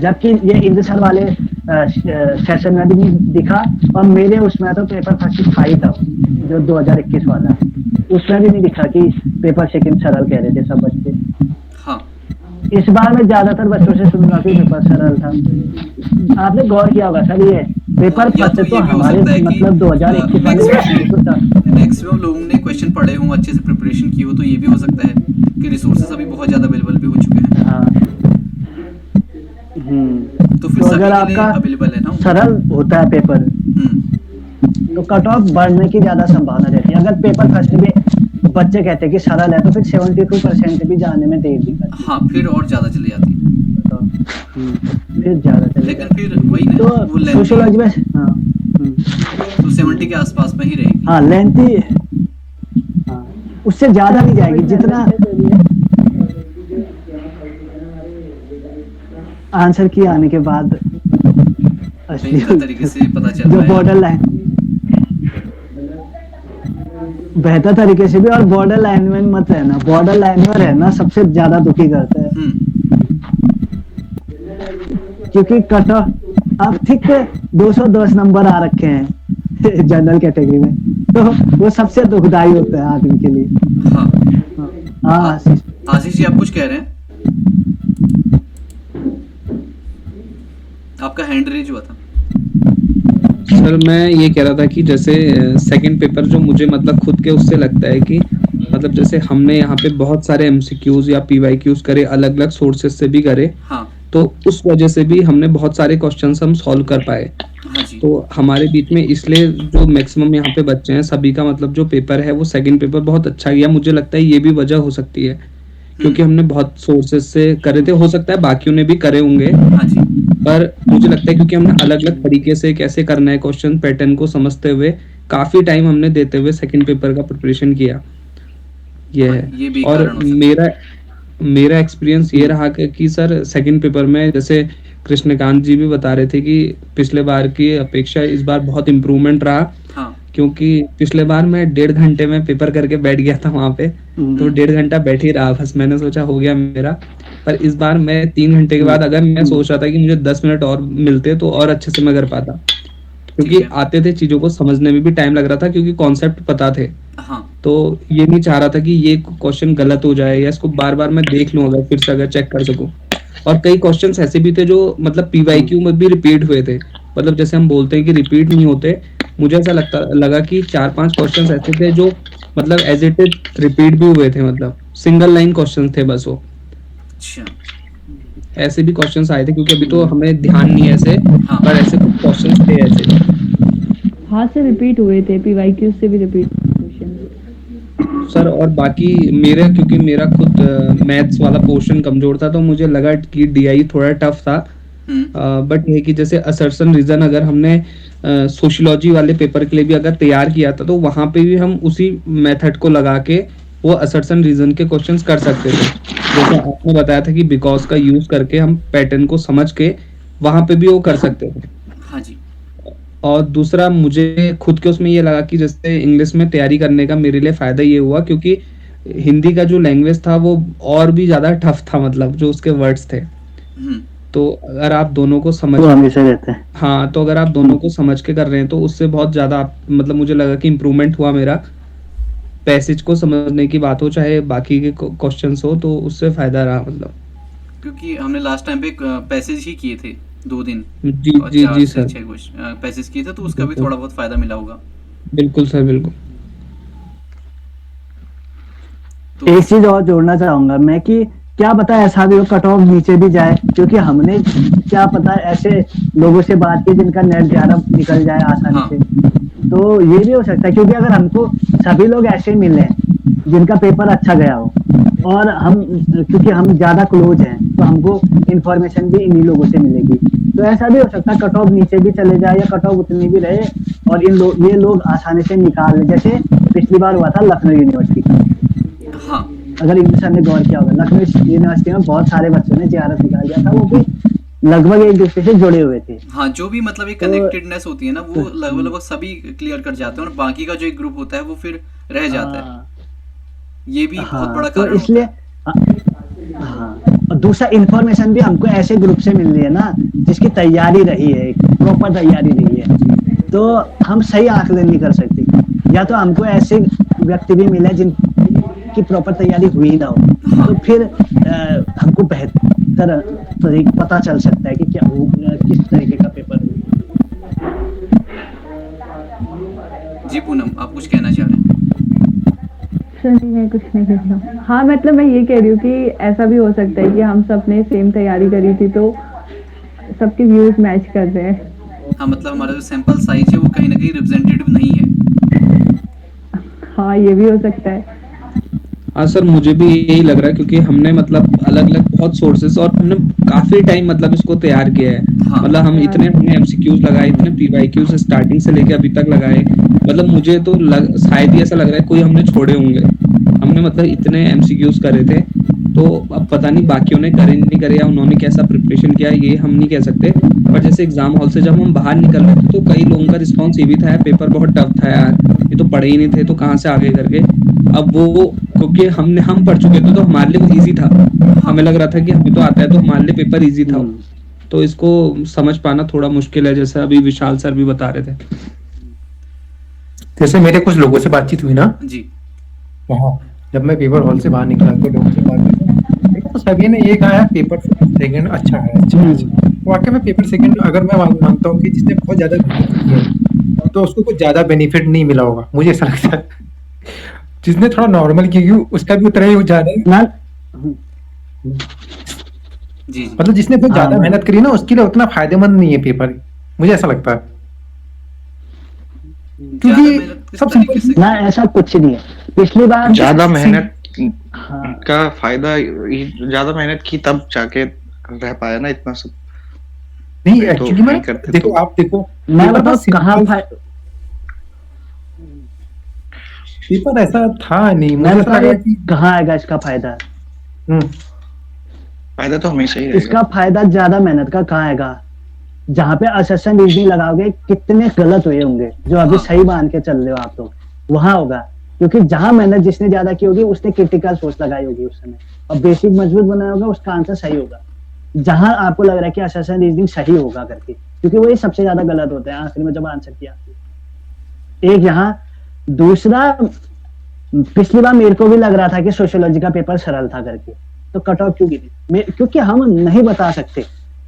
जबकि ये इंद्र सर वाले सेशन में भी नहीं दिखा, और मेरे उसमें तो पेपर फर्स्ट 5 था जो 2021 वाला, उसमें भी नहीं दिखा कि पेपर सेकंड सरल कह रहे थे सब बच्चे। हाँ इस बार मैं ज्यादातर बच्चों से सुन रहा कि पेपर सरल था। आपने गौर किया होगा सर, ये पेपर फर्स्ट तो हमारे मतलब 2021 वाले मैक्सिमम लोगों ने क्वेश्चन पढ़े हों, अच्छे से प्रिपरेशन की हो, तो ये भी हो सकता है कि रिसोर्सेज अभी बहुत ज्यादा अवेलेबल भी हो चुके हैं। हाँ तो फिर अगर आपका अवेलेबल है ना, सरल होता है पेपर तो कट ऑफ बढ़ने की ज्यादा संभावना रहती है। अगर पेपर फर्स्ट में बच्चे कहते हैं कि सरल है तो फिर 72% भी जाने में देर नहीं करती। हाँ फिर और ज्यादा चली जाती है, फिर ज्यादा चली, लेकिन फिर वही ना, तो वो सोशियोलॉजी में तो 70 के आसपास में ही रहेगी। हाँ लेंथी, हाँ उससे ज्यादा नहीं जाएगी जितना आंसर की आने के बाद बेहतर तरीके से पता चल जो रहा है। बॉर्डर लाइन बेहतर तरीके से भी, और बॉर्डर लाइन में मत रहना, बॉर्डर लाइन में रहना सबसे ज्यादा दुखी करता है, क्योंकि कट ऑफ अब ठीक 210 नंबर आ रखे हैं जनरल कैटेगरी में, तो वो सबसे दुखदाई होता है आदमी के लिए। हाँ आशीष जी आप कुछ कह रहे हैं, आपका हैंड रेज हुआ था। सर मैं ये कह रहा था कि जैसे सेकंड पेपर जो मुझे मतलब खुद के उससे लगता है कि मतलब जैसे हमने यहाँ पे बहुत सारे एमसीक्यूज या पीवाईक्यूज करे, अलग अलग सोर्सेज से भी करे, हाँ तो उस वजह से भी हमने बहुत सारे क्वेश्चंस हम सॉल्व कर पाए। हाँ जी। तो हमारे बीच में इसलिए जो मैक्सिमम यहाँ पे बच्चे हैं सभी का मतलब जो पेपर है वो सेकंड पेपर बहुत अच्छा गया। मुझे लगता है ये भी वजह हो सकती है क्योंकि हमने बहुत सोर्सेज से करे थे, हो सकता है बाकियों ने भी करे होंगे, हाँ जी। पर मुझे लगता है क्योंकि हमने अलग अलग तरीके से कैसे करना है क्वेश्चन पैटर्न को समझते हुए काफी टाइम हमने देते हुए सेकंड पेपर का प्रिपरेशन किया, ये है। ये भी और कारण हो सकता है। मेरा मेरा एक्सपीरियंस ये रहा कि सर सेकंड पेपर में जैसे कृष्णकांत जी भी बता रहे थे कि पिछले बार की अपेक्षा इस बार बहुत इम्प्रूवमेंट रहा, हाँ क्योंकि पिछले बार मैं 1.5 घंटे में पेपर करके बैठ गया था वहां पे, तो 1.5 घंटा बैठ ही रहा, बस मैंने सोचा हो गया मेरा। पर इस बार मैं 3 घंटे के बाद अगर मैं सोच रहा था कि मुझे 10 मिनट और मिलते तो और अच्छे से मैं कर पाता, क्योंकि ठीक है। आते थे चीजों को समझने में भी टाइम लग रहा था, क्योंकि कॉन्सेप्ट पता थे। हाँ तो ये नहीं चाह रहा था कि ये क्वेश्चन गलत हो जाए या इसको बार बार मैं देख लूं अगर फिर से अगर चेक कर सकूं। और कई क्वेश्चंस ऐसे भी थे जो मतलब पीवाईक्यू में भी रिपीट हुए थे, मतलब जैसे हम बोलते हैं कि रिपीट नहीं होते, मुझे ऐसा लगा कि 4-5 क्वेश्चंस ऐसे थे जो मतलब एज इट इज रिपीट भी हुए थे, मतलब सिंगल लाइन क्वेश्चंस थे बस वो। अच्छा ऐसे भी क्वेश्चंस आए थे, क्योंकि अभी तो हमें ध्यान नहीं है ऐसे, पर ऐसे कुछ क्वेश्चंस थे ऐसे। हाथ से रिपीट हुए थे, पीवाईक्यू से भी रिपीट क्वेश्चन। सर और बाकी मेरे, क्योंकि मेरा खुद मैथ्स वाला पोर्शन कमजोर था, तो मुझे लगा कि डीआई थोड़ा टफ था। बट ये कि जैसे असर्शन रीजन अगर हमने सोशियोलॉजी वाले पेपर के लिए भी अगर तैयार किया था, तो वहां पे भी हम उसी मेथड को लगा के वो असर्शन रीजन के क्वेश्चंस कर सकते थे। जैसे आपने बताया था कि बिकॉज का यूज करके हम पैटर्न को समझ के वहां पे भी वो कर सकते थे। हाँ जी और दूसरा मुझे खुद के उसमें ये लगा कि जैसे इंग्लिश में तैयारी करने का मेरे लिए फायदा ये हुआ, क्योंकि हिंदी का जो लैंग्वेज था वो और भी ज्यादा टफ था, मतलब जो उसके वर्ड्स थे। तो अगर आप दोनों को समझ वो हमेशा रहते हैं। हाँ, तो अगर आप दोनों को समझ के कर रहे हैं तो उससे बहुत ज्यादा मतलब मुझे लगा कि इम्प्रूवमेंट हुआ मेरा। पैसेज को समझने की बात हो चाहे बाकी के क्वेश्चंस हो, तो उससे फायदा रहा मतलब। क्योंकि हमने लास्ट टाइम पे पैसेज ही किए थे 2 दिन जी और जी 4 जी से सर, 6 क्वेश्चन पैसेज किए थे, तो उसका भी थोड़ा बहुत फायदा मिला होगा। बिल्कुल सर बिल्कुल। तो एक चीज और जोड़ना चाहूंगा मैं कि क्या पता ऐसा भी हो कट ऑफ नीचे भी जाए, क्योंकि हमने क्या पता ऐसे लोगों से बात की जिनका नेट ज्यादा निकल जाए आसानी हाँ। से, तो ये भी हो सकता है। क्योंकि अगर हमको सभी लोग ऐसे मिले जिनका पेपर अच्छा गया हो और हम क्योंकि हम ज्यादा क्लोज हैं तो हमको इन्फॉर्मेशन भी इन्हीं लोगों से मिलेगी, तो ऐसा भी हो सकता है कट ऑफ नीचे भी चले जाए या कट ऑफ उतनी भी रहे और ये लोग आसानी से निकाल ले। जैसे पिछली बार हुआ था लखनऊ यूनिवर्सिटी का, हाँ अगर इंग्लिश ने गौर किया होगा, लखनऊ यूनिवर्सिटी में बहुत सारे बच्चों ने JRF निकाल दिया था, वो भी लगभग एक दूसरे से जुड़े हुए थे। हाँ, जो भी मतलब एक कनेक्टेडनेस होती है ना, वो लगभग सभी क्लियर कर जाते हैं और बाकी का जो एक ग्रुप होता है वो फिर रह जाता है। ये भी बहुत बड़ा तो कारण इसलिए और दूसरा इंफॉर्मेशन भी हमको ऐसे ग्रुप से मिल रही है ना जिसकी तैयारी रही है, प्रॉपर तैयारी रही है, तो हम सही आकलन नहीं कर सकते। या तो हमको ऐसे व्यक्ति भी मिले जिनकी प्रॉपर तैयारी हुई ना हो, तो फिर हमको बेहतर पता चल सकता है कि क्या किस तरीके का पेपर हो। जी पूनम, आप कुछ कहना चाह रहे हैं? सर नहीं, मैं कुछ नहीं कह रही हूँ। हाँ मतलब मैं ये कह रही हूँ कि ऐसा भी हो सकता है कि हम सब ने सेम तैयारी करी थी तो सबके व्यूज मैच कर रहे हैं। हाँ, मतलब हमारा जो सैंपल साइज है वो कहीं ना कहीं रिप्रेजेंटेटिव नहीं है। हाँ ये भी हो सकता है। हाँ सर, मुझे भी यही लग रहा है, क्योंकि हमने मतलब अलग अलग बहुत सोर्सेस और हमने काफी टाइम मतलब इसको तैयार किया है। हाँ। मतलब हमने एमसीक्यूज लगाए, इतने पीवाईक्यूज स्टार्टिंग से लेके अभी तक लगाए। मतलब मुझे तो शायद ही ऐसा लग रहा है कोई हमने छोड़े होंगे। हमने मतलब इतने एमसीक्यूज करे थे, तो अब पता नहीं बाकियों ने करे नहीं करे या उन्होंने कैसा प्रिपरेशन किया, ये हम नहीं कह सकते। पर जैसे एग्जाम हॉल से जब हम बाहर निकल रहे थे तो कई लोगों का रिस्पॉन्स ये भी था, पेपर बहुत टफ था यार, ये तो पढ़े ही नहीं थे तो कहाँ से आगे करके। अब वो क्योंकि हम पढ़ चुके थे तो हमारे लिए वो इजी था, हमें लग रहा था कि हमें तो आता है तो हमारे लिए पेपर इजी था। तो इसको समझ पाना थोड़ा मुश्किल है, जैसे अभी विशाल सर भी बता रहे थे। जैसे मेरे कुछ लोगों से बातचीत हुई ना जी वहाँ, जब मैं पेपर हॉल से बाहर निकला तो लोगों से बात की तो सभी ने ये कहा पेपर सेकंड अच्छा है। वाकई में पेपर सेकंड अगर मैं मानता हूँ कि जिसने बहुत ज्यादा मेहनत की है तो उसको कुछ ज्यादा बेनिफिट नहीं मिला होगा, मुझे ऐसा लगता है। जिसने थोड़ा नॉर्मल किया उसका भी उतना ही ज्यादा जी मतलब जिसने बहुत ज्यादा मेहनत करी ना उसके लिए उतना फायदेमंद नहीं है पेपर, मुझे ऐसा लगता है। क्योंकि सब सिंपल ना, ऐसा कुछ नहीं है। पिछली बार ज्यादा मेहनत का फायदा, ज्यादा मेहनत की तब जाके रह पाया ना इतना सब। नहीं तो एक्चुअली मैं करते देखो तो आप देखो मैं बताऊं कहाँ पेपर ऐसा था नहीं, मैं मुझे बता लगा कहाँ आएगा इसका फायदा। फायदा तो हमेशा ही रहेगा। इसका फायदा ज्यादा मेहनत का कहाँ आएगा? जहाँ पे असर्शन रीजनिंग लगाओगे कितने गलत हुए होंगे जो अभी सही मान के चल रहे हो आप लोग, वहां होगा। क्योंकि जहां मेहनत जिसने ज्यादा की होगी उसने क्रिटिकल सोच लगाई होगी उस समय, और बेसिक मजबूत बनाया होगा, उसका आंसर सही होगा। जहां आपको लग रहा है कि असर्शन रीजनिंग सही होगा करके, क्योंकि वही सबसे ज्यादा गलत होता है आखिर में जब आंसर की आती है। एक यहाँ, दूसरा, पिछली बार मेरे को भी लग रहा था कि सोशियोलॉजी का पेपर सरल था करके, तो कट ऑफ क्यों गिरी? क्योंकि हम नहीं बता सकते,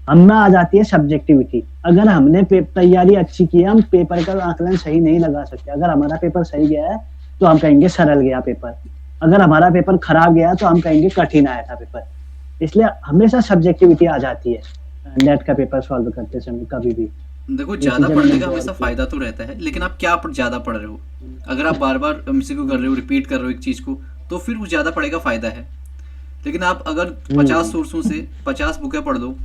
हमें आ जाती है सब्जेक्टिविटी। अगर हमने तैयारी अच्छी की है, हम पेपर का आकलन सही नहीं लगा सकते। अगर हमारा पेपर सही गया है तो हम कहेंगे सरल गया पेपर, अगर हमारा पेपर खराब गया तो हम कहेंगे कठिन आया था पेपर। इसलिए हमेशा सब्जेक्टिविटी आ जाती है नेट का पेपर सॉल्व करते समय कभी भी। देखो ज्यादा पढ़ने का हमेशा फायदा तो रहता है, लेकिन आप क्या ज्यादा पढ़ रहे हो। अगर आप बार बार एमसीक्यू कर रहे हो, रिपीट कर रहे हो एक चीज को, तो फिर वो ज्यादा पढ़ने का फायदा है। लेकिन आप अगर 50 सोर्सों से 50 बुकें पढ़ दो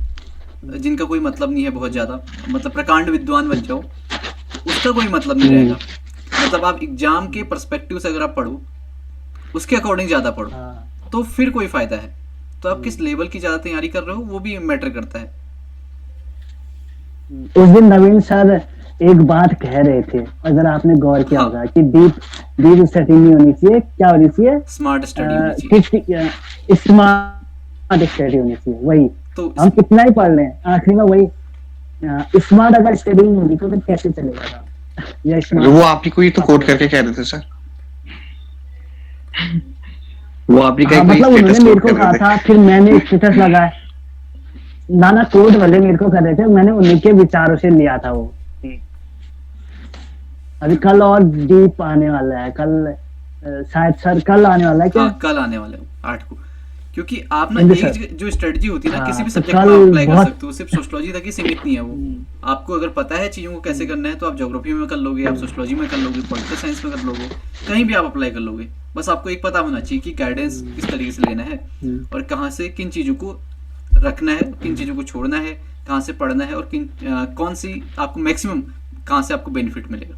जिनका कोई मतलब नहीं है, बहुत ज्यादा मतलब प्रकांड विद्वान बन जाओ, उसका कोई मतलब नहीं रहेगा। मतलब आप एग्जाम के पर्सपेक्टिव से अगर आप पढ़ो, उसके अकॉर्डिंग ज्यादा पढ़ो, तो फिर कोई फायदा है। तो आप किस लेवल की ज्यादा तैयारी कर रहे हो वो भी मैटर करता है। उस दिन नवीन सर एक बात कह रहे थे, अगर आपने गौर किया होगा, कि डीप स्टडी नहीं होनी चाहिए, क्या होनी चाहिए? स्मार्ट स्टडी होनी चाहिए। स्मार्ट स्टडी होनी चाहिए। वही तो हम कितना ही पढ़ लें, आखिरी में वही स्मार्ट अगर स्टडी नहीं होगी तो फिर कैसे चलेगा? या स्मार्ट, वो आप ही को ही तो कोट करके कह रहे थे सर, वो आप ही का मतलब उन्होंने मेरे को कहा था, फिर मैंने स्टेटस लगाया। नाना कोड वाले मेरे को कर रहे थे, मैंने उन्हीं के विचारों से लिया था वो। अभी कल और डीप आने वाला है, कल शायद सर कल आने वाला है क्या? कल आने वाले 8 को। क्योंकि आप ना एक जो स्ट्रेटजी होती है ना, किसी भी सब्जेक्ट में आप अप्लाई कर सकते हो, सिर्फ सोशियोलॉजी तक ही सीमित नहीं है वो। आपको अगर पता है चीजों को कैसे करना है तो आप ज्योग्राफी में कर लोगे, आप सोशियोलॉजी में कर लोगे, पॉलिटिकल साइंस में कर लोगे, कहीं भी आप अप्लाई कर लोगे। बस आपको एक पता होना चाहिए कि गाइडेंस किस तरीके से लेना है और कहाँ से किन चीजों को रखना है, किन चीजों को छोड़ना है, कहाँ से पढ़ना है, और कौन सी आपको मैक्सिमम कहाँ से आपको बेनिफिट मिलेगा।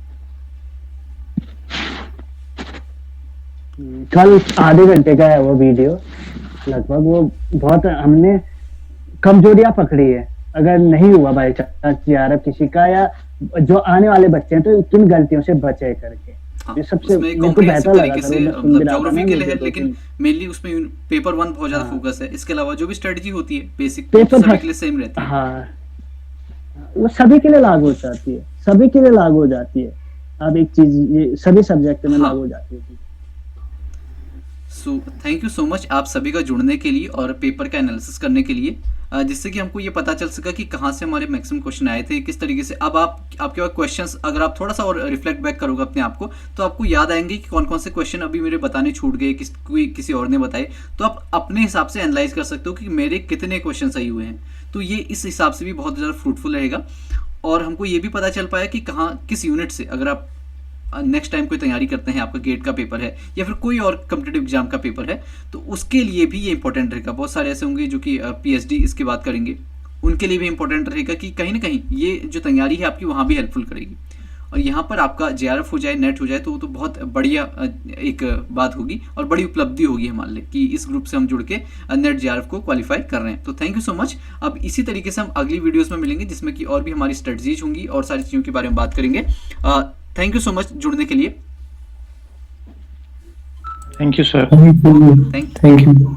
कल आधे घंटे का है वो वीडियो लगभग। वो बहुत हमने कमजोरियां पकड़ी है, अगर नहीं हुआ बाई चांस जीआरएफ किसी का, या जो आने वाले बच्चे हैं तो किन गलतियों से बचे करके। ये सबसे मेरे को बेहतर लगा था। मतलब ज्योग्राफी के लिए है, लेकिन मेनली उसमें पेपर 1 बहुत ज्यादा फोकस है। इसके अलावा जो भी स्ट्रेटजी होती है बेसिक पेपर सभी के लिए सेम रहती है। हाँ, वो सभी के लिए लागू हो जाती है, सभी के लिए लागू हो जाती है। अब एक चीज ये सभी सब्जेक्ट में लागू हो जाती है। So thank you so much आप सभी का जुड़ने के लिए और पेपर का एनालिसिस करने के लिए, जिससे कि हमको ये पता चल सका कि कहाँ से हमारे मैक्सिमम क्वेश्चन आए थे, किस तरीके से। अब आपके पास क्वेश्चंस अगर आप थोड़ा सा और रिफ्लेक्ट बैक करोगे अपने आप को, तो आपको याद आएंगे कि कौन कौन से क्वेश्चन अभी मेरे बताने छूट गए, किसी और ने बताए। तो आप अपने हिसाब से एनालाइज कर सकते हो कि मेरे कितने क्वेश्चन सही हुए हैं। तो ये इस हिसाब से भी बहुत ज़्यादा फ्रूटफुल रहेगा। और हमको ये भी पता चल पाया कि कहाँ किस यूनिट से अगर आप नेक्स्ट टाइम कोई तैयारी करते हैं, आपका गेट का पेपर है या फिर कोई और कॉम्पिटिटिव एग्जाम का पेपर है, तो उसके लिए भी ये इंपॉर्टेंट रहेगा। बहुत सारे ऐसे होंगे जो कि पीएचडी इसकी बात करेंगे, उनके लिए भी इंपॉर्टेंट रहेगा कि कहीं ना कहीं ये जो तैयारी है आपकी वहाँ भी हेल्पफुल करेगी। और यहाँ पर आपका जेआरएफ हो जाए, नेट हो जाए, तो वो तो बहुत बढ़िया एक बात होगी और बड़ी उपलब्धि होगी हमारे लिए कि इस ग्रुप से हम जुड़ के नेट जेआरएफ को क्वालिफाई कर रहे हैं। तो थैंक यू सो मच। अब इसी तरीके से हम अगली वीडियोस में मिलेंगे, जिसमें कि और भी हमारी स्ट्रेटजीज होंगी और सारी चीज़ों के बारे में बात करेंगे। थैंक यू सो मच जुड़ने के लिए। Thank you sir. Thank you.